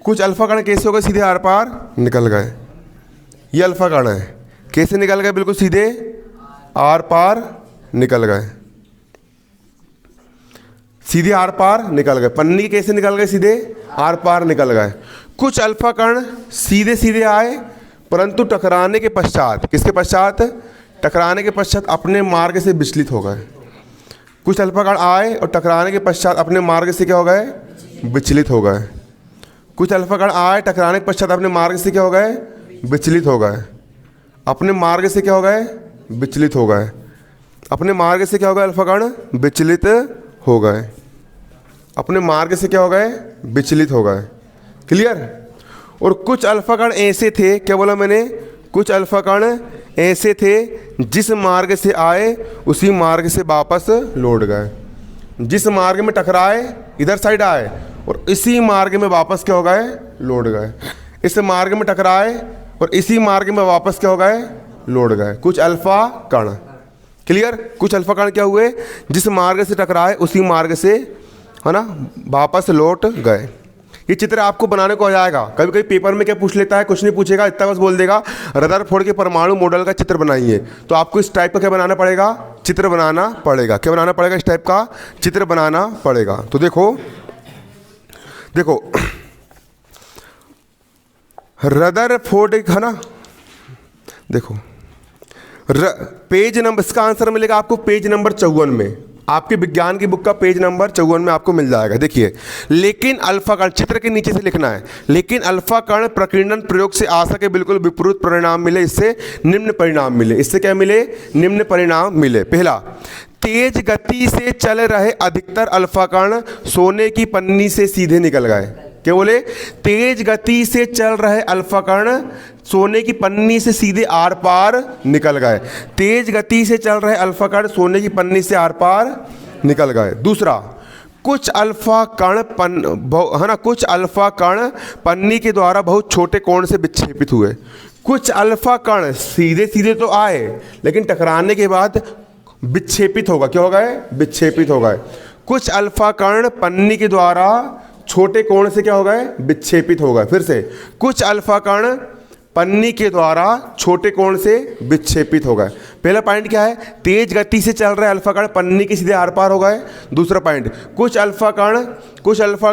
कुछ अल्फा कण कैसे हो गए, सीधे आर पार निकल गए। ये अल्फा कण है, कैसे निकल गए, बिल्कुल सीधे आर पार निकल गए, सीधे आर पार निकल गए। पन्नी कैसे निकल गए, सीधे आर पार निकल गए। कुछ अल्फा कण सीधे सीधे आए, परंतु टकराने के पश्चात, किसके पश्चात, टकराने के पश्चात अपने मार्ग से विचलित हो गए। कुछ अल्फा कण आए और टकराने के पश्चात अपने मार्ग से क्या हो गए, विचलित हो गए। कुछ अल्फा कण आए, टकराने के पश्चात अपने मार्ग से क्या हो गए, विचलित हो गए। अपने मार्ग से क्या हो गए, विचलित हो गए। अपने मार्ग से क्या हो गए, अल्फा कण विचलित हो गए। अपने मार्ग से क्या हो गए, विचलित हो गए। क्लियर। और कुछ अल्फा कण ऐसे थे, क्या बोला मैंने, कुछ अल्फा कण ऐसे थे जिस मार्ग से आए उसी मार्ग से वापस लौट गए। जिस मार्ग में टकराए इधर साइड आए और इसी मार्ग में वापस क्या हो गए, लौट गए। इस मार्ग में टकराए और इसी मार्ग में वापस क्या हो गए, लौट गए। कुछ अल्फा कण। क्लियर। कुछ अल्फा कण क्या हुए, जिस मार्ग से टकराए उसी मार्ग से, है ना, वापस लौट गए। ये चित्र आपको बनाने को आ जाएगा। कभी कभी पेपर में क्या पूछ लेता है, कुछ नहीं पूछेगा, इतना बस बोल देगा रदरफोर्ड के परमाणु मॉडल का चित्र बनाइए। तो आपको इस टाइप का क्या बनाना पड़ेगा, चित्र बनाना पड़ेगा। क्या बनाना पड़ेगा, इस टाइप का चित्र बनाना पड़ेगा। तो देखो देखो रदरफोर्ड, है ना, देखो पेज नंबर, इसका आंसर मिलेगा आपको पेज नंबर 54 में। आपके विज्ञान की बुक का पेज नंबर 54 में आपको मिल जाएगा। देखिए, लेकिन अल्फा कण, चित्र के नीचे से लिखना है, लेकिन अल्फा कण प्रकीर्णन प्रयोग से आशा के बिल्कुल विपरीत परिणाम मिले। इससे निम्न परिणाम मिले। इससे क्या मिले, निम्न परिणाम मिले। पहला, तेज गति से चल रहे अधिकतर अल्फा कण सोने की पन्नी से सीधे निकल गए। क्या बोले, तेज गति से चल रहे अल्फा कण सोने की पन्नी से सीधे आर पार निकल गए। तेज गति से चल रहे अल्फा कण सोने की पन्नी से आर पार निकल गए। दूसरा, कुछ अल्फा कण है ना, कुछ अल्फा कण पन्नी के द्वारा बहुत छोटे कोण से विक्षेपित हुए। कुछ अल्फा कण सीधे सीधे तो आए, लेकिन टकराने के बाद विक्षेपित होगा, क्या हो गए, विक्षेपित हो गए। कुछ अल्फा कण पन्नी के द्वारा छोटे कोण से क्या हो गए, विक्षेपित हो गए। फिर से, कुछ अल्फा कण पन्नी के द्वारा छोटे कोण से विक्षेपित हो गए। पहला पॉइंट क्या है, तेज गति से चल रहे अल्फा कण पन्नी के सीधे आर पार हो गए। दूसरा पॉइंट, कुछ अल्फा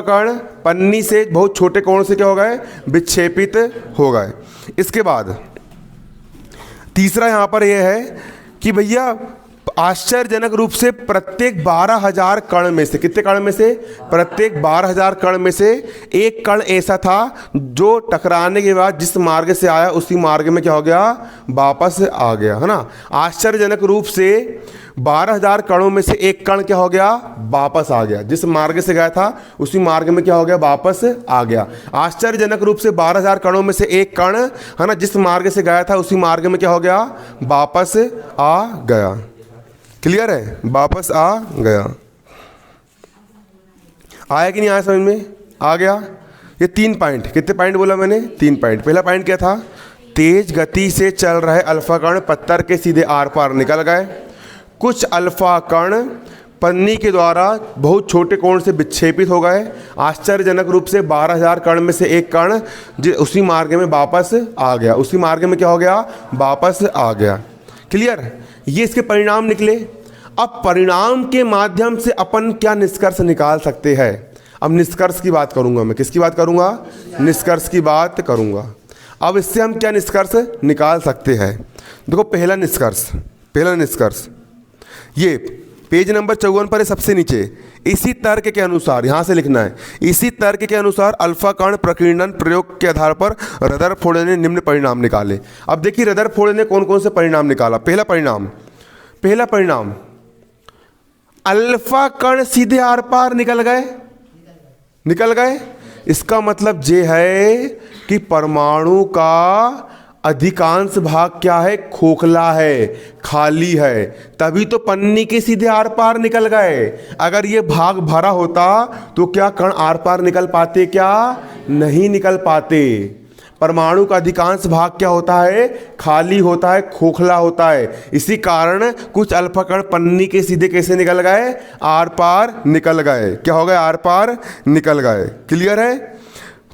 कण पन्नी से बहुत छोटे कोण से क्या हो गए, विक्षेपित हो गए। इसके बाद तीसरा यहाँ पर यह है कि भैया आश्चर्यजनक रूप से प्रत्येक 12,000 कण में से, कितने कण में से, प्रत्येक 12,000 कण में से एक कण ऐसा था जो टकराने के बाद जिस मार्ग से आया उसी मार्ग में क्या हो गया, वापस आ गया, है ना। आश्चर्यजनक रूप से 12,000 कणों में से एक कण क्या हो गया, वापस आ गया। जिस मार्ग से गया था उसी मार्ग में क्या हो गया, वापस आ गया। आश्चर्यजनक रूप से 12,000 कणों में से एक कण, है ना, जिस मार्ग से गया था उसी मार्ग में क्या हो गया, वापस आ गया। क्लियर है, वापस आ गया। आया कि नहीं आया, समझ में आ गया। ये 3 पॉइंट, कितने पॉइंट बोला मैंने, 3 पॉइंट। पहला पॉइंट क्या था, तेज गति से चल रहे अल्फा कण पत्थर के सीधे आर पार निकल गए। कुछ अल्फा कण पन्नी के द्वारा बहुत छोटे कोण से विक्षेपित हो गए। आश्चर्यजनक रूप से 12,000 कण में से एक कण उसी मार्ग में वापस आ गया, उसी मार्ग में क्या हो गया, वापस आ गया। क्लियर, ये इसके परिणाम निकले। अब परिणाम के माध्यम से अपन क्या निष्कर्ष निकाल सकते हैं। अब निष्कर्ष की बात करूंगा मैं, किसकी बात करूंगा, निष्कर्ष की बात करूंगा। अब इससे हम क्या निष्कर्ष निकाल सकते हैं। देखो, पहला निष्कर्ष ये पेज नंबर 54 पर है, सबसे नीचे। इसी तर्क के अनुसार, यहाँ से लिखना है, इसी तर्क के अनुसार अल्फा कण प्रकीर्णन प्रयोग के आधार पर रदरफोर्ड ने निम्न परिणाम निकाले। अब देखिए रदरफोर्ड ने कौन कौन से परिणाम निकाला। पहला परिणाम, अल्फा कण सीधे आर पार निकल गए। इसका मतलब ये है कि परमाणु का अधिकांश भाग क्या है? खोखला है, खाली है, तभी तो पन्नी के सीधे आर पार निकल गए। अगर ये भाग भरा होता तो क्या कण आर पार निकल पाते? क्या नहीं निकल पाते। परमाणु का अधिकांश भाग क्या होता है? खाली होता है, खोखला होता है। इसी कारण कुछ अल्फा कण पन्नी के सीधे कैसे निकल गए? आर पार निकल गए। क्या हो गए? आर पार निकल गए। क्लियर है?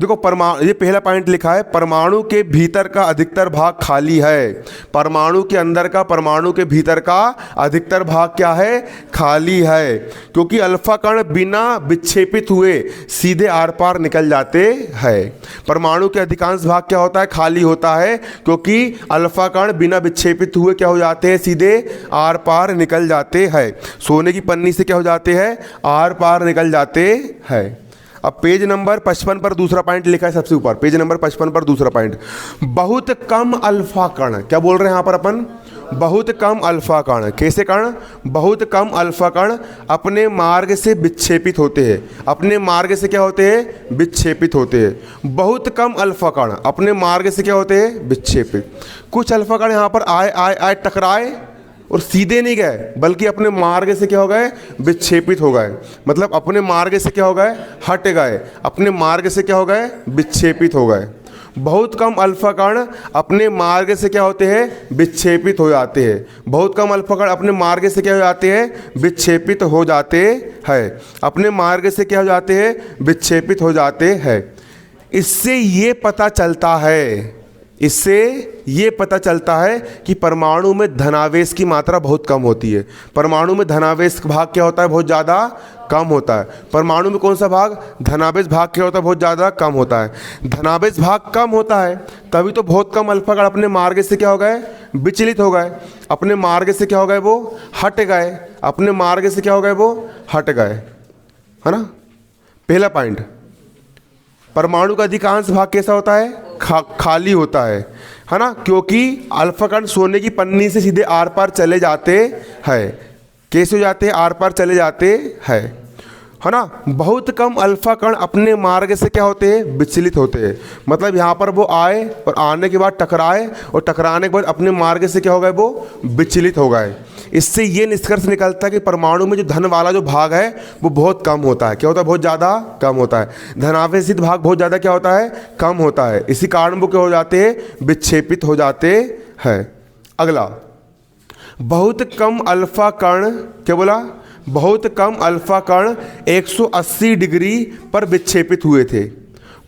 देखो परमाणु, ये पहला पॉइंट लिखा है, परमाणु के भीतर का अधिकतर भाग खाली है। परमाणु के अंदर का, परमाणु के भीतर का अधिकतर भाग क्या है? खाली है, क्योंकि अल्फा कण बिना विक्षेपित हुए सीधे आर पार निकल जाते हैं। परमाणु के अधिकांश भाग क्या होता है? खाली होता है, क्योंकि अल्फा कण बिना विक्षेपित हुए क्या हो जाते हैं? सीधे आर पार निकल जाते हैं। सोने की पन्नी से क्या हो जाते हैं? आर पार निकल जाते हैं। अब पेज नंबर 55 पर दूसरा पॉइंट लिखा है सबसे ऊपर, पेज नंबर 55 पर दूसरा पॉइंट, बहुत कम अल्फा कण। क्या बोल रहे हैं यहाँ पर अपन? बहुत कम अल्फा कण। कैसे कण? बहुत कम अल्फा कण अपने मार्ग से विक्षेपित होते हैं। अपने मार्ग से क्या होते हैं? विक्षेपित होते हैं। बहुत कम अल्फा कण अपने मार्ग से क्या होते हैं? विक्षेपित। कुछ अल्फा कण यहाँ पर आए टकराए और सीधे नहीं गए, बल्कि अपने मार्ग से क्या हो गए? विक्षेपित हो गए। मतलब अपने मार्ग से क्या हो गए? हट गए। अपने मार्ग से क्या हो गए? विक्षेपित हो गए। बहुत कम अल्फा कण अपने मार्ग से क्या होते हैं? विक्षेपित हो जाते हैं। बहुत कम अल्फा कण अपने मार्ग से क्या हो जाते हैं? विक्षेपित हो जाते हैं। अपने मार्ग से क्या हो जाते हैं? विक्षेपित हो जाते हैं। इससे ये पता चलता है, इससे ये पता चलता है कि परमाणु में धनावेश की मात्रा बहुत कम होती है। परमाणु में धनावेश भाग क्या होता है? बहुत ज़्यादा कम होता है। परमाणु में कौन सा भाग? धनावेश भाग क्या होता है? बहुत ज़्यादा कम होता है। धनावेश भाग कम होता है, तभी तो बहुत कम अल्फा कण अपने मार्ग से क्या हो गए? विचलित हो गए। अपने मार्ग से क्या हो गए? वो हट गए। अपने मार्ग से क्या हो गए? वो हट गए, है ना। पहला पॉइंट, परमाणु का अधिकांश भाग कैसा होता है? खाली होता है ना, क्योंकि अल्फा कण सोने की पन्नी से सीधे आर पार चले जाते हैं। कैसे हो जाते हैं? आर पार चले जाते हैं, है ना। बहुत कम अल्फा कण अपने मार्ग से क्या होते हैं? विचलित होते हैं। मतलब यहाँ पर वो आए और आने के बाद टकराए, और टकराने के बाद अपने मार्ग से क्या हो गए? वो विचलित हो गए। इससे ये निष्कर्ष निकलता है कि परमाणु में जो धन वाला जो भाग है वो बहुत कम होता है। क्या होता है? बहुत ज़्यादा कम होता है। धनावेशित भाग बहुत ज़्यादा क्या होता है? कम होता है। इसी कारण वो क्या हो जाते हैं? विक्षेपित हो जाते हैं। अगला, बहुत कम अल्फा कण, क्या बोला? बहुत कम अल्फा कण 180 डिग्री पर विक्षेपित हुए थे।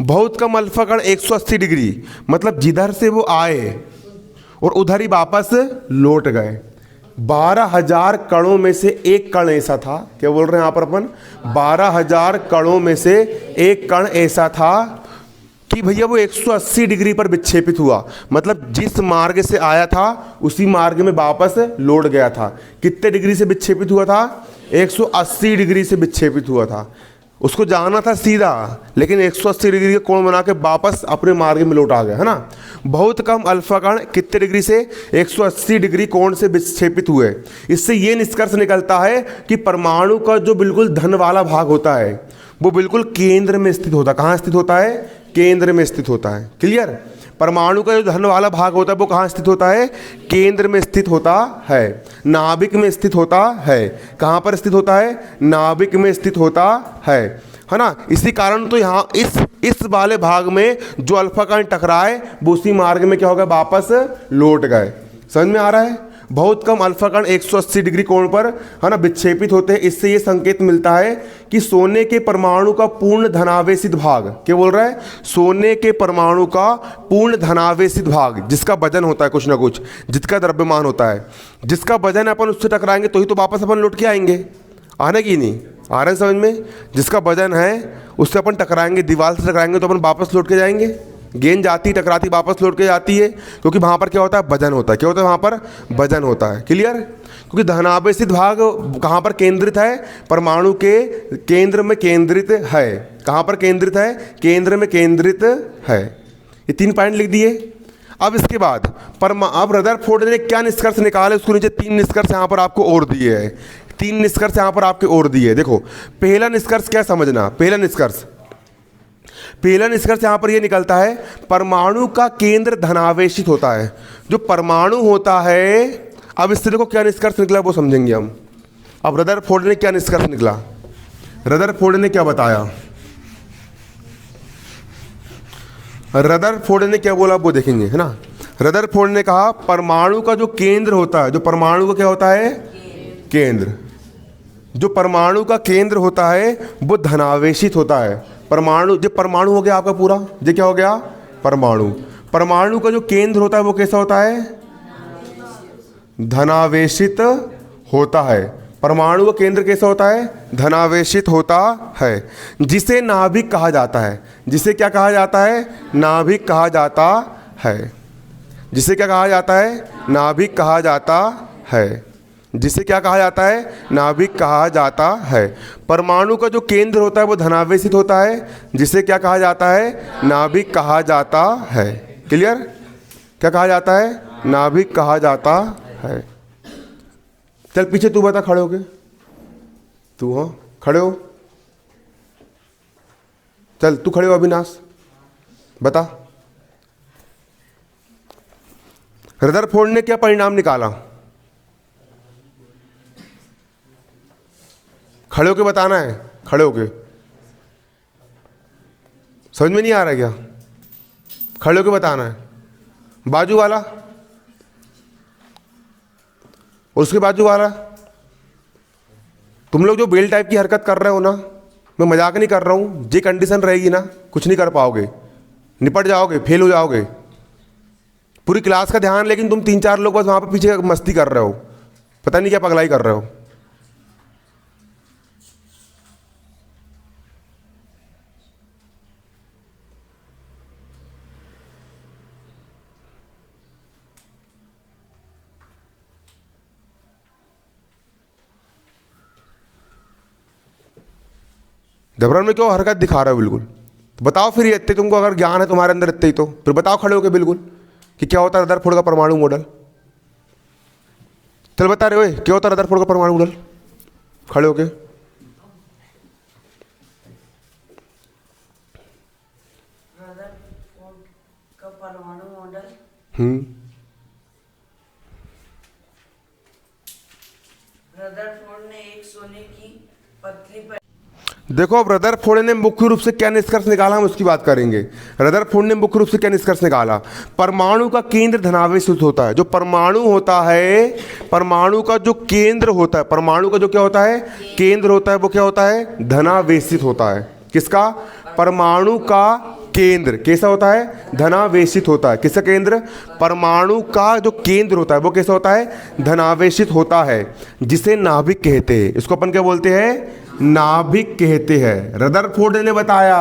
बहुत कम अल्फा कण 180 डिग्री, मतलब जिधर से वो आए और उधर ही वापस लौट गए। 12,000 कणों में से एक कण ऐसा था। क्या बोल रहे हैं यहाँ पर अपन? 12,000 कणों में से एक कण ऐसा था कि भैया वो 180 डिग्री पर विक्षेपित हुआ। मतलब जिस मार्ग से आया था उसी मार्ग में वापस लौट गया था। कितने डिग्री से विक्षेपित हुआ था? 180 डिग्री से विक्षेपित हुआ था। उसको जाना था सीधा, लेकिन 180 डिग्री का कोण बना के वापस अपने मार्ग में लौट आ गया, है ना। बहुत कम अल्फा कण कितने डिग्री से? 180 डिग्री कोण से विक्षेपित हुए। इससे ये निष्कर्ष निकलता है कि परमाणु का जो बिल्कुल धन वाला भाग होता है वो बिल्कुल केंद्र में स्थित होता है। कहाँ स्थित होता है? केंद्र में स्थित होता है। क्लियर? परमाणु का जो धन वाला भाग होता है वो कहाँ स्थित होता है? केंद्र में स्थित होता है, नाभिक में स्थित होता है। कहाँ पर स्थित होता है? नाभिक में स्थित होता है ना। इसी कारण तो यहाँ इस वाले भाग में जो अल्फा कण टकराए वो उसी मार्ग में क्या हो गया? वापस लौट गए। समझ में आ रहा है? बहुत कम अल्फा कण 180 डिग्री कोण पर, है ना, विक्षेपित होते हैं। इससे ये संकेत मिलता है कि सोने के परमाणु का पूर्ण धनावेशित भाग, क्या बोल रहा है? सोने के परमाणु का पूर्ण धनावेशित भाग, जिसका वजन होता है कुछ ना कुछ, जिसका द्रव्यमान होता है, जिसका वजन अपन उससे टकराएंगे तो ही तो वापस अपन लौट के आएंगे। आने की नहीं आ रहा है समझ में? जिसका वजन है उससे अपन टकराएंगे, दीवार से टकराएंगे तो अपन वापस लौट के जाएंगे। गेंद जाती टकराती वापस लौट के जाती है, क्योंकि वहाँ पर क्या होता है? वजन होता है। क्या होता है? वहाँ पर वजन होता है। क्लियर? क्योंकि धनावेशित भाग कहाँ पर केंद्रित है? परमाणु के केंद्र में केंद्रित है। कहाँ पर केंद्रित है? केंद्र में केंद्रित है। ये 3 पॉइंट लिख दिए। अब इसके बाद अब रदरफोर्ड ने क्या निष्कर्ष निकाले, उसको नीचे 3 निष्कर्ष यहाँ पर आपको और दिए हैं। 3 निष्कर्ष यहाँ पर आपके और दिए। देखो, पहला निष्कर्ष क्या समझना? पहला निष्कर्ष, पहला निष्कर्ष यहाँ पर ये निकलता है, परमाणु का केंद्र धनावेशित होता है। जो परमाणु होता है, अब इससे देखो क्या निष्कर्ष निकला वो समझेंगे हम। अब रदरफोर्ड ने क्या निष्कर्ष निकला, रदरफोर्ड ने क्या बताया, रदरफोर्ड ने क्या बोला वो देखेंगे, है ना। रदरफोर्ड ने कहा परमाणु का जो केंद्र होता है, जो परमाणु का क्या होता है, केंद्र, जो परमाणु का केंद्र होता है वो धनावेशित होता है। परमाणु, जो परमाणु हो गया आपका पूरा, ये क्या हो गया, परमाणु। परमाणु का जो केंद्र होता है वो कैसा होता है, धनावेशित होता है। परमाणु का केंद्र कैसा होता है, धनावेशित होता है, जिसे नाभिक कहा जाता है। जिसे क्या कहा जाता है, नाभिक कहा जाता है। जिसे क्या कहा जाता है, नाभिक कहा जाता है। जिसे क्या कहा जाता है, नाभिक कहा जाता है। परमाणु का जो केंद्र होता है वो धनावेशित होता है, जिसे क्या कहा जाता है, नाभिक कहा जाता है। क्लियर, क्या कहा जाता है, नाभिक कहा जाता है। चल पीछे तू बता, खड़े हो के तू, हाँ खड़े हो, चल तू खड़े हो अविनाश, बता रदरफोर्ड ने क्या परिणाम निकाला, खड़े होके बताना है, खड़े होके, समझ में नहीं आ रहा क्या, खड़े होके बताना है। बाजू वाला, उसके बाजू वाला, तुम लोग जो बेल टाइप की हरकत कर रहे हो ना, मैं मजाक नहीं कर रहा हूँ, ये कंडीशन रहेगी ना कुछ नहीं कर पाओगे, निपट जाओगे, फेल हो जाओगे। पूरी क्लास का ध्यान, लेकिन तुम 3-4 लोग बस वहाँ पर पीछे मस्ती कर रहे हो, पता नहीं क्या पगलाई कर रहे हो। घबराने में क्यों हरकत दिखा रहे हो बिल्कुल, तो बताओ फिर ये इतने तुमको अगर ज्ञान है तुम्हारे अंदर इतने ही, तो फिर बताओ खड़े होके बिल्कुल कि क्या होता है रदरफोर्ड का परमाणु मॉडल। चल बता रहे हो क्या होता है रदरफोर्ड का परमाणु मॉडल, खड़े होके। रदरफोर्ड का परमाणु मॉडल, रदरफोर्ड ने एक सोने की पतली देखो अब रदरफोर्ड ने मुख्य रूप से क्या निष्कर्ष निकाला, हम उसकी बात करेंगे। रदरफोर्ड ने मुख्य रूप से क्या निष्कर्ष निकाला, परमाणु का केंद्र धनावेशित होता है। जो परमाणु होता है, परमाणु का जो केंद्र होता है, परमाणु का जो क्या होता है, केंद्र होता है, वो क्या होता है, धनावेशित होता है। किसका, परमाणु का केंद्र कैसा होता है, धनावेशित होता है। किसका केंद्र, परमाणु का जो केंद्र होता है वो कैसा होता है, धनावेशित होता है, जिसे नाभिक कहते हैं। इसको अपन क्या बोलते हैं, नाभिक कहते हैं। रदरफोर्ड ने बताया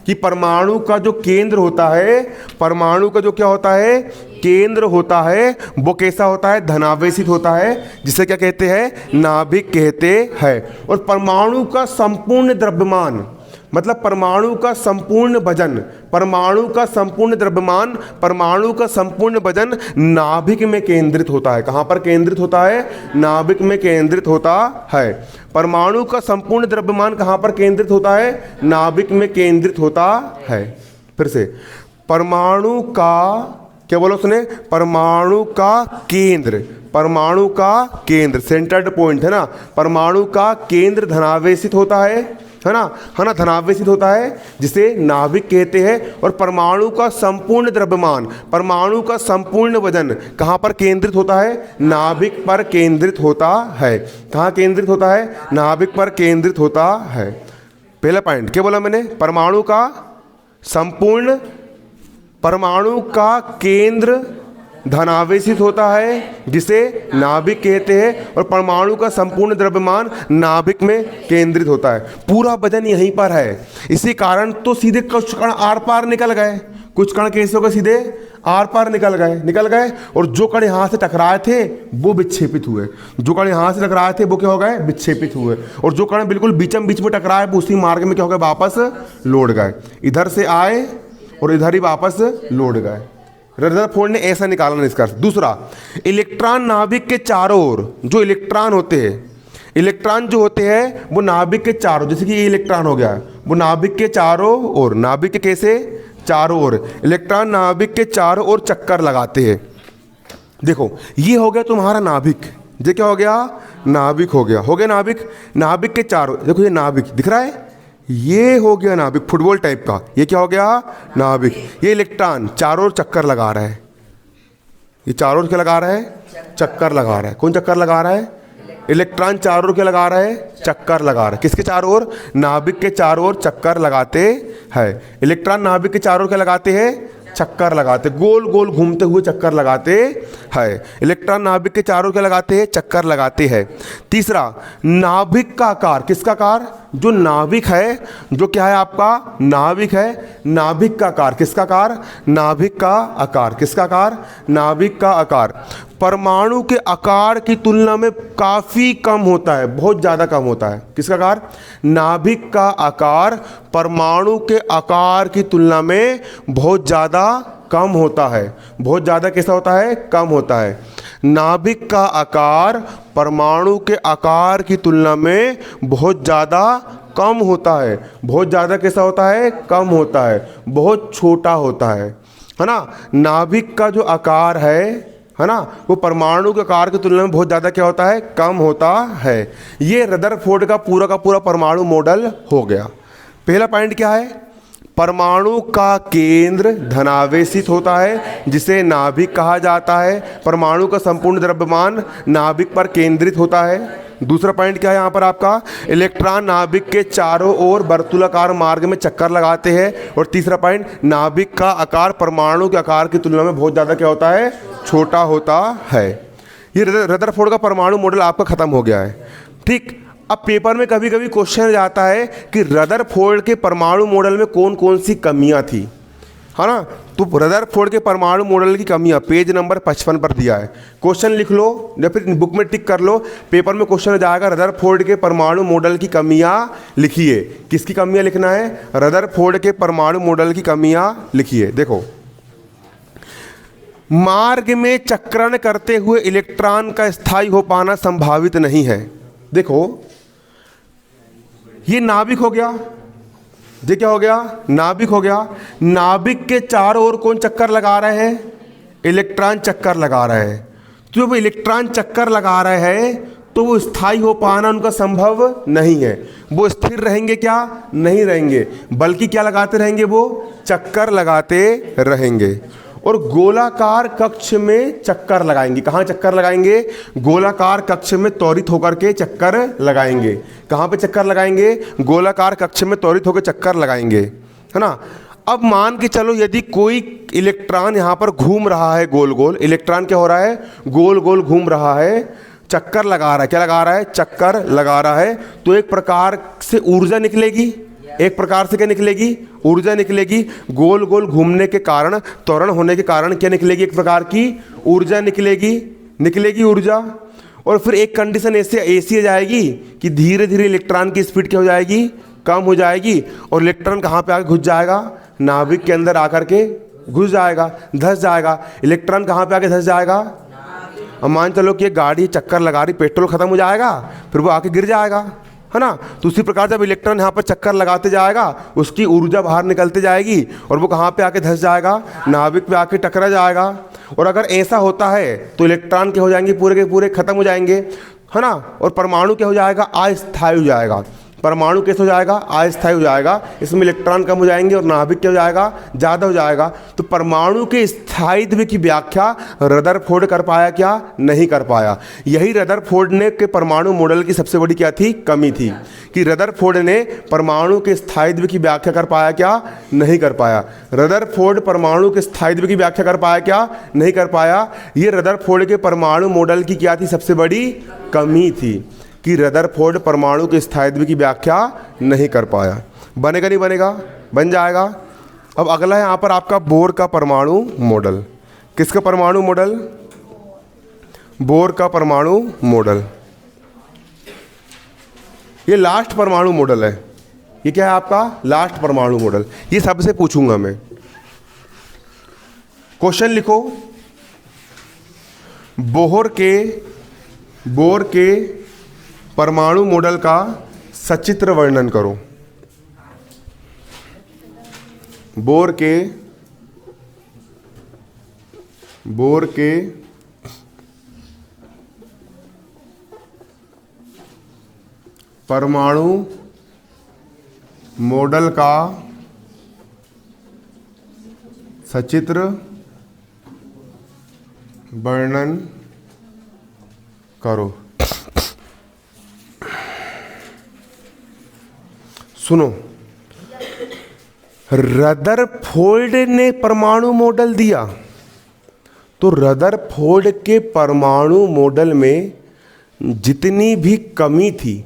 कि परमाणु का जो केंद्र होता है, परमाणु का जो क्या होता है, केंद्र होता है, वो कैसा होता है, धनावेशित होता है, जिसे क्या कहते हैं, नाभिक कहते हैं। और परमाणु का संपूर्ण द्रव्यमान, मतलब परमाणु का संपूर्ण वजन, परमाणु का संपूर्ण द्रव्यमान, परमाणु का संपूर्ण वजन नाभिक में केंद्रित होता है। कहाँ पर केंद्रित होता है, नाभिक में केंद्रित होता है। परमाणु का संपूर्ण द्रव्यमान कहाँ पर केंद्रित होता है, नाभिक में केंद्रित होता है। फिर से, परमाणु का क्या बोला उसने, परमाणु का केंद्र, परमाणु का केंद्र सेंटर्ड पॉइंट है ना, परमाणु का केंद्र धनावेशित होता है ना, धनावेशित होता है, जिसे नाभिक कहते हैं। और परमाणु का संपूर्ण द्रव्यमान, परमाणु का संपूर्ण वजन कहाँ पर केंद्रित होता है, नाभिक पर केंद्रित होता है। कहाँ केंद्रित होता है, नाभिक पर केंद्रित होता है। पहला पॉइंट क्या बोला मैंने, परमाणु का संपूर्ण, परमाणु का केंद्र धनावेशित होता है, जिसे नाभिक कहते हैं। और परमाणु का संपूर्ण द्रव्यमान नाभिक में केंद्रित होता है। पूरा वजन यहीं पर है। इसी कारण तो सीधे कुछ कण आर पार निकल गए, कुछ कण कैसे हो गए, सीधे आर पार निकल गए। और जो कण यहाँ से टकराए थे वो विक्षेपित हुए, जो कण यहाँ से टकराए थे वो क्या हो गए, विक्षेपित हुए। और जो कण बिल्कुल बीचम बीच में टकराए वो उसी मार्ग में क्या हो गए, वापस लौट गए। इधर से आए और इधर ही वापस लौट गए। रदरफोर्ड ने ऐसा निकाला निष्कर्ष। दूसरा, इलेक्ट्रॉन नाभिक के चारों ओर जो इलेक्ट्रॉन होते हैं, इलेक्ट्रॉन जो होते हैं वो नाभिक के चारों, जैसे कि ये इलेक्ट्रॉन हो गया है, वो नाभिक के चारों ओर, नाभिक के कैसे चारों ओर, इलेक्ट्रॉन नाभिक के चारों ओर चक्कर लगाते हैं। देखो ये हो गया तुम्हारा नाभिक, ये क्या हो गया, नाभिक हो गया नाभिक। नाभिक के चारों, देखो ये नाभिक दिख रहा है, ये हो गया नाभिक फुटबॉल टाइप का, ये क्या हो गया, नाभिक। ये इलेक्ट्रॉन चारों ओर चक्कर लगा रहा है, ये चारों ओर क्या लगा रहा है, चक्कर लगा रहा है। कौन चक्कर लगा रहा है, इलेक्ट्रॉन चारों ओर क्या लगा रहा है, चक्कर लगा रहा है। किसके चारों ओर, नाभिक के चारों ओर चक्कर लगाते हैं। इलेक्ट्रॉन नाभिक के चारों ओर क्या लगाते हैं, चक्कर लगाते, गोल गोल घूमते हुए चक्कर लगाते हैं। इलेक्ट्रॉन नाभिक के चारों ओर क्या लगाते हैं, चक्कर लगाते हैं। तीसरा, नाभिक का आकार, किसका आकार, जो नाभिक है, जो क्या है आपका नाभिक है, नाभिक का आकार, किसका आकार, नाभिक का आकार, किसका आकार, नाभिक का आकार परमाणु के आकार की तुलना में काफ़ी कम होता है, बहुत ज़्यादा कम होता है। किसका आकार, नाभिक का आकार परमाणु के आकार की तुलना में बहुत ज़्यादा कम होता है। बहुत ज़्यादा कैसा होता है, कम होता है। नाभिक का आकार परमाणु के आकार की तुलना में बहुत ज़्यादा कम होता है। बहुत ज़्यादा कैसा होता है, कम होता है, बहुत छोटा होता है ना। नाभिक का जो आकार है ना, वो परमाणु के आकार की तुलना में बहुत ज़्यादा क्या होता है, कम होता है। ये रदरफोर्ड का पूरा परमाणु मॉडल हो गया। पहला पॉइंट क्या है, परमाणु का केंद्र धनावेशित होता है जिसे नाभिक कहा जाता है। परमाणु का संपूर्ण द्रव्यमान नाभिक पर केंद्रित होता है। दूसरा पॉइंट क्या है यहाँ पर आपका, इलेक्ट्रॉन नाभिक के चारों ओर वर्तुलाकार मार्ग में चक्कर लगाते हैं। और तीसरा पॉइंट, नाभिक का आकार परमाणु के आकार की तुलना में बहुत ज़्यादा क्या होता है, छोटा होता है। ये रदरफोर्ड का परमाणु मॉडल आपका खत्म हो गया है। ठीक, अब पेपर में कभी कभी क्वेश्चन जाता है कि रदरफोर्ड के परमाणु मॉडल में कौन कौन सी कमियां थी, है ना। तो रदरफोर्ड के परमाणु मॉडल की कमियां पेज नंबर 55 पर दिया है। क्वेश्चन लिख लो या फिर बुक में टिक कर लो, पेपर में क्वेश्चन जाएगा रदरफोर्ड के परमाणु मॉडल की कमियां लिखिए। किसकी कमियां लिखना है, रदरफोर्ड के परमाणु मॉडल की कमियां लिखिए। देखो, मार्ग में चक्रण करते हुए इलेक्ट्रॉन का स्थायी हो पाना संभावित नहीं है। देखो ये नाभिक हो गया, ये क्या हो गया, नाभिक हो गया। नाभिक के चारों ओर कौन चक्कर लगा रहे हैं, इलेक्ट्रॉन चक्कर लगा रहे हैं। तो जब इलेक्ट्रॉन चक्कर लगा रहे हैं तो वो स्थायी हो पाना उनका संभव नहीं है। वो स्थिर रहेंगे क्या, नहीं रहेंगे, बल्कि क्या लगाते रहेंगे, वो चक्कर लगाते रहेंगे। और गोलाकार कक्ष में चक्कर लगाएंगे। कहाँ चक्कर लगाएंगे, गोलाकार कक्ष में त्वरित होकर के चक्कर लगाएंगे। कहाँ पे चक्कर लगाएंगे, गोलाकार कक्ष में त्वरित होकर चक्कर लगाएंगे, है ना। अब मान के चलो यदि कोई इलेक्ट्रॉन यहाँ पर घूम रहा है गोल गोल, इलेक्ट्रॉन क्या हो रहा है, गोल गोल घूम रहा है, चक्कर लगा रहा है। क्या लगा रहा है, चक्कर लगा रहा है। तो एक प्रकार से ऊर्जा निकलेगी, एक प्रकार से क्या निकलेगी, ऊर्जा निकलेगी। गोल गोल घूमने के कारण, त्वरण होने के कारण क्या निकलेगी, एक प्रकार की ऊर्जा निकलेगी ऊर्जा। और फिर एक कंडीशन ऐसी आ जाएगी कि धीरे धीरे इलेक्ट्रॉन की स्पीड क्या हो जाएगी, कम हो जाएगी। और इलेक्ट्रॉन कहाँ पे आके घुस जाएगा, नाभिक के अंदर आकर के घुस जाएगा, धंस जाएगा। इलेक्ट्रॉन कहाँ पे आके धंस जाएगा, अब मान चलो कि ये गाड़ी चक्कर लगा रही, पेट्रोल खत्म हो जाएगा, फिर वो आके गिर जाएगा, है ना। तो उसी प्रकार जब इलेक्ट्रॉन यहाँ पर चक्कर लगाते जाएगा, उसकी ऊर्जा बाहर निकलते जाएगी और वो कहाँ पे आके धंस जाएगा, नाभिक पे आके टकरा जाएगा। और अगर ऐसा होता है तो इलेक्ट्रॉन क्या हो जाएंगे, पूरे के पूरे खत्म हो जाएंगे, है ना। और परमाणु क्या हो जाएगा, अस्थायी हो जाएगा। परमाणु कैसे हो जाएगा, अस्थायी हो जाएगा। इसमें इलेक्ट्रॉन कम हो जाएंगे और नाभिक क्या हो जाएगा, ज़्यादा हो जाएगा। तो परमाणु के स्थायित्व की व्याख्या रदरफोर्ड कर पाया क्या, नहीं कर पाया। यही रदरफोर्ड ने के परमाणु मॉडल की सबसे बड़ी क्या थी, कमी थी, कि रदरफोर्ड ने परमाणु के स्थायित्व की व्याख्या कर पाया क्या, नहीं कर पाया। रदरफोर्ड परमाणु के स्थायित्व की व्याख्या कर पाया क्या, नहीं कर पाया। ये रदरफोर्ड के परमाणु मॉडल की क्या थी, सबसे बड़ी कमी थी, कि रदरफोर्ड परमाणु के स्थायित्व की व्याख्या नहीं कर पाया। बनेगा नहीं बनेगा, बन जाएगा। अब अगला है यहाँ पर आपका बोर का परमाणु मॉडल। किसका परमाणु मॉडल, बोर का परमाणु मॉडल। ये लास्ट परमाणु मॉडल है। ये क्या है आपका, लास्ट परमाणु मॉडल। ये सबसे पूछूंगा मैं, क्वेश्चन लिखो, बोर के परमाणु मॉडल का सचित्र वर्णन करो। बोर के परमाणु मॉडल का सचित्र वर्णन करो। सुनो, रदरफोर्ड ने परमाणु मॉडल दिया, तो रदरफोर्ड के परमाणु मॉडल में जितनी भी कमी थी,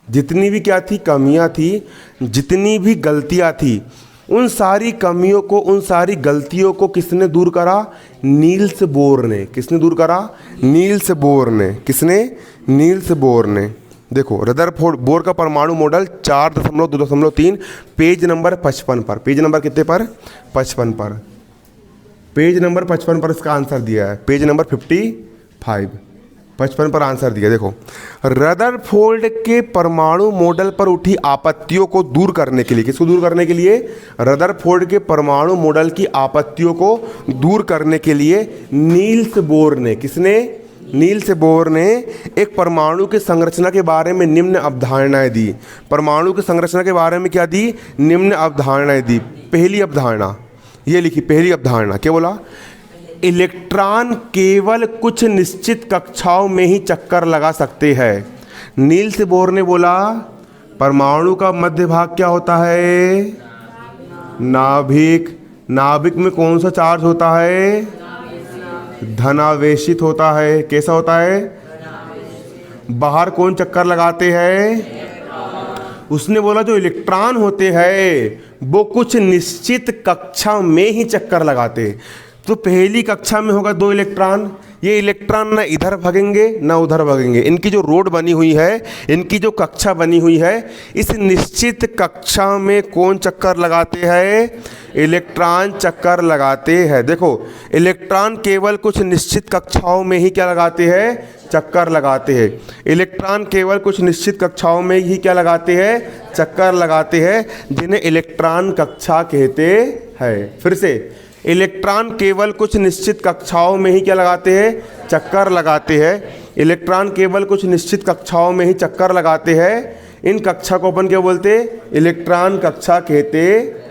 जितनी भी क्या थी, कमियां थी, जितनी भी गलतियां थी, उन सारी कमियों को, उन सारी गलतियों को किसने दूर करा? नील्स बोर ने। किसने दूर करा? नील्स बोर ने। किसने? नील्स बोर ने। देखो, रदरफोर्ड बोर का परमाणु मॉडल 4.2.3 पेज नंबर 55 पर, पेज नंबर कितने पर? 55 पर, पेज नंबर 55 पर इसका आंसर दिया है। पेज नंबर 55 पर आंसर दिया। देखो, रदरफोर्ड के परमाणु मॉडल पर उठी आपत्तियों को दूर करने के लिए, किसको दूर करने के लिए? रदरफोर्ड के परमाणु मॉडल की आपत्तियों को दूर करने के लिए नील्स बोर ने, किसने? नील्स बोर ने एक परमाणु की संरचना के बारे में निम्न अवधारणाएं दी। परमाणु की संरचना के बारे में क्या दी? निम्न अवधारणाएं दी। पहली अवधारणा ये लिखी, पहली अवधारणा क्या बोला? इलेक्ट्रॉन केवल कुछ निश्चित कक्षाओं में ही चक्कर लगा सकते हैं। नील्स बोर ने बोला परमाणु का मध्य भाग क्या होता है? नाभिक। नाभिक में कौन सा चार्ज होता है? धनावेशित होता है। कैसा होता है? बाहर कौन चक्कर लगाते हैं? उसने बोला जो इलेक्ट्रॉन होते हैं वो कुछ निश्चित कक्षा में ही चक्कर लगाते। तो पहली कक्षा में होगा 2 इलेक्ट्रॉन, ये इलेक्ट्रॉन ना इधर भागेंगे ना उधर भागेंगे। इनकी जो रोड बनी हुई है, इनकी जो कक्षा बनी हुई है, इस निश्चित कक्षा में कौन चक्कर लगाते हैं? इलेक्ट्रॉन चक्कर लगाते हैं। देखो, इलेक्ट्रॉन केवल कुछ निश्चित कक्षाओं में ही क्या लगाते हैं? चक्कर लगाते हैं। इलेक्ट्रॉन केवल कुछ निश्चित कक्षाओं में ही क्या लगाते हैं? चक्कर लगाते हैं, जिन्हें इलेक्ट्रॉन कक्षा कहते हैं। फिर से, इलेक्ट्रॉन केवल कुछ निश्चित कक्षाओं में ही क्या लगाते हैं? चक्कर लगाते हैं। इलेक्ट्रॉन केवल कुछ निश्चित कक्षाओं में ही चक्कर लगाते हैं। इन कक्षा को अपन क्या बोलते हैं? इलेक्ट्रॉन कक्षा कहते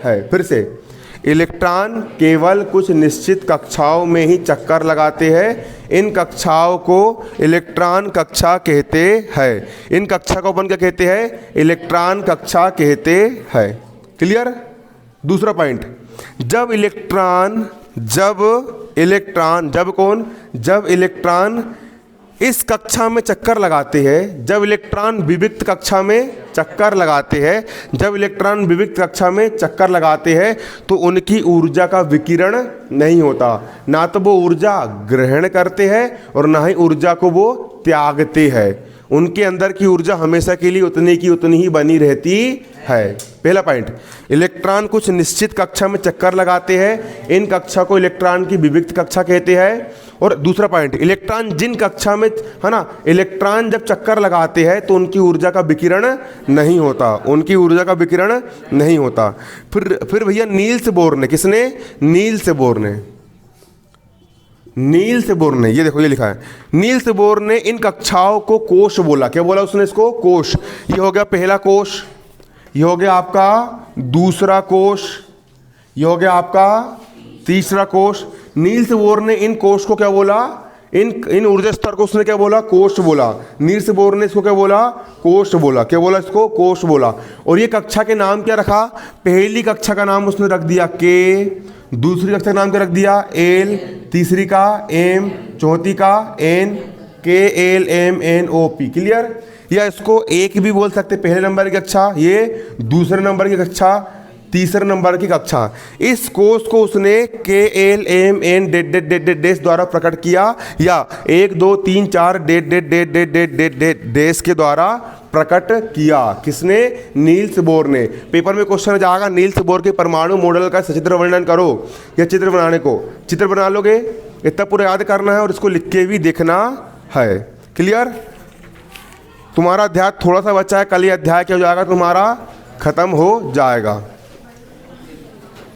हैं। फिर से, इलेक्ट्रॉन केवल कुछ निश्चित कक्षाओं में ही चक्कर लगाते हैं। इन कक्षाओं को इलेक्ट्रॉन कक्षा कहते हैं। इन कक्षा को अपन क्या कहते हैं? इलेक्ट्रॉन कक्षा कहते हैं। क्लियर? दूसरा पॉइंट, जब इलेक्ट्रॉन इस कक्षा में चक्कर लगाते हैं, जब इलेक्ट्रॉन विविक्त कक्षा में चक्कर लगाते हैं, जब इलेक्ट्रॉन विविक्त कक्षा में चक्कर लगाते हैं तो उनकी ऊर्जा का विकिरण नहीं होता। ना तो वो ऊर्जा ग्रहण करते हैं और ना ही ऊर्जा को वो त्यागते हैं। उनके अंदर की ऊर्जा हमेशा के लिए उतनी की उतनी ही बनी रहती है। पहला पॉइंट, इलेक्ट्रॉन कुछ निश्चित कक्षा में चक्कर लगाते हैं। इन कक्षा को इलेक्ट्रॉन की विविक्त कक्षा कहते हैं। और दूसरा पॉइंट, इलेक्ट्रॉन जिन कक्षा में है ना, इलेक्ट्रॉन जब चक्कर लगाते हैं तो उनकी ऊर्जा का विकिरण नहीं होता। उनकी ऊर्जा का विकिरण नहीं होता। फिर भैया नील्स बोर ने, किसने? नील्स बोर ने। नील्स बोर ने, ये देखो ये लिखा है, नील्स बोर ने इन कक्षाओं को कोश बोला। क्या बोला उसने? इसको कोश। ये हो गया पहला कोश, ये हो गया आपका दूसरा कोश, ये हो गया आपका तीसरा कोश। नील्स बोर ने इन कोश को क्या बोला? इन ऊर्जा स्तर को उसने क्या बोला? कोश बोला। नील्स बोर ने इसको क्या बोला? कोश बोला। क्या बोला इसको? कोश बोला। और ये कक्षा के नाम क्या रखा? पहली कक्षा का नाम उसने रख दिया के, दूसरी कक्षा का नाम क्या रख दिया? एल, तीसरी का एम, चौथी का एन, KLMNOP। क्लियर? या इसको एक भी बोल सकते, पहले नंबर की कक्षा, ये दूसरे नंबर की कक्षा, तीसरे नंबर की कक्षा। इस कोष को उसने KLMN द्वारा प्रकट किया, या 1 2 3 4 के द्वारा प्रकट किया। किसने? नील्स बोर ने। पेपर में क्वेश्चन जाएगा, नील्स बोर के परमाणु मॉडल का सचित्र वर्णन करो। या चित्र बनाने को चित्र बना लोगे, इतना पूरा याद करना है और इसको लिख के भी देखना है। क्लियर? तुम्हारा अध्याय थोड़ा सा बचा है, कल ये अध्याय क्या हो जाएगा तुम्हारा? खत्म हो जाएगा।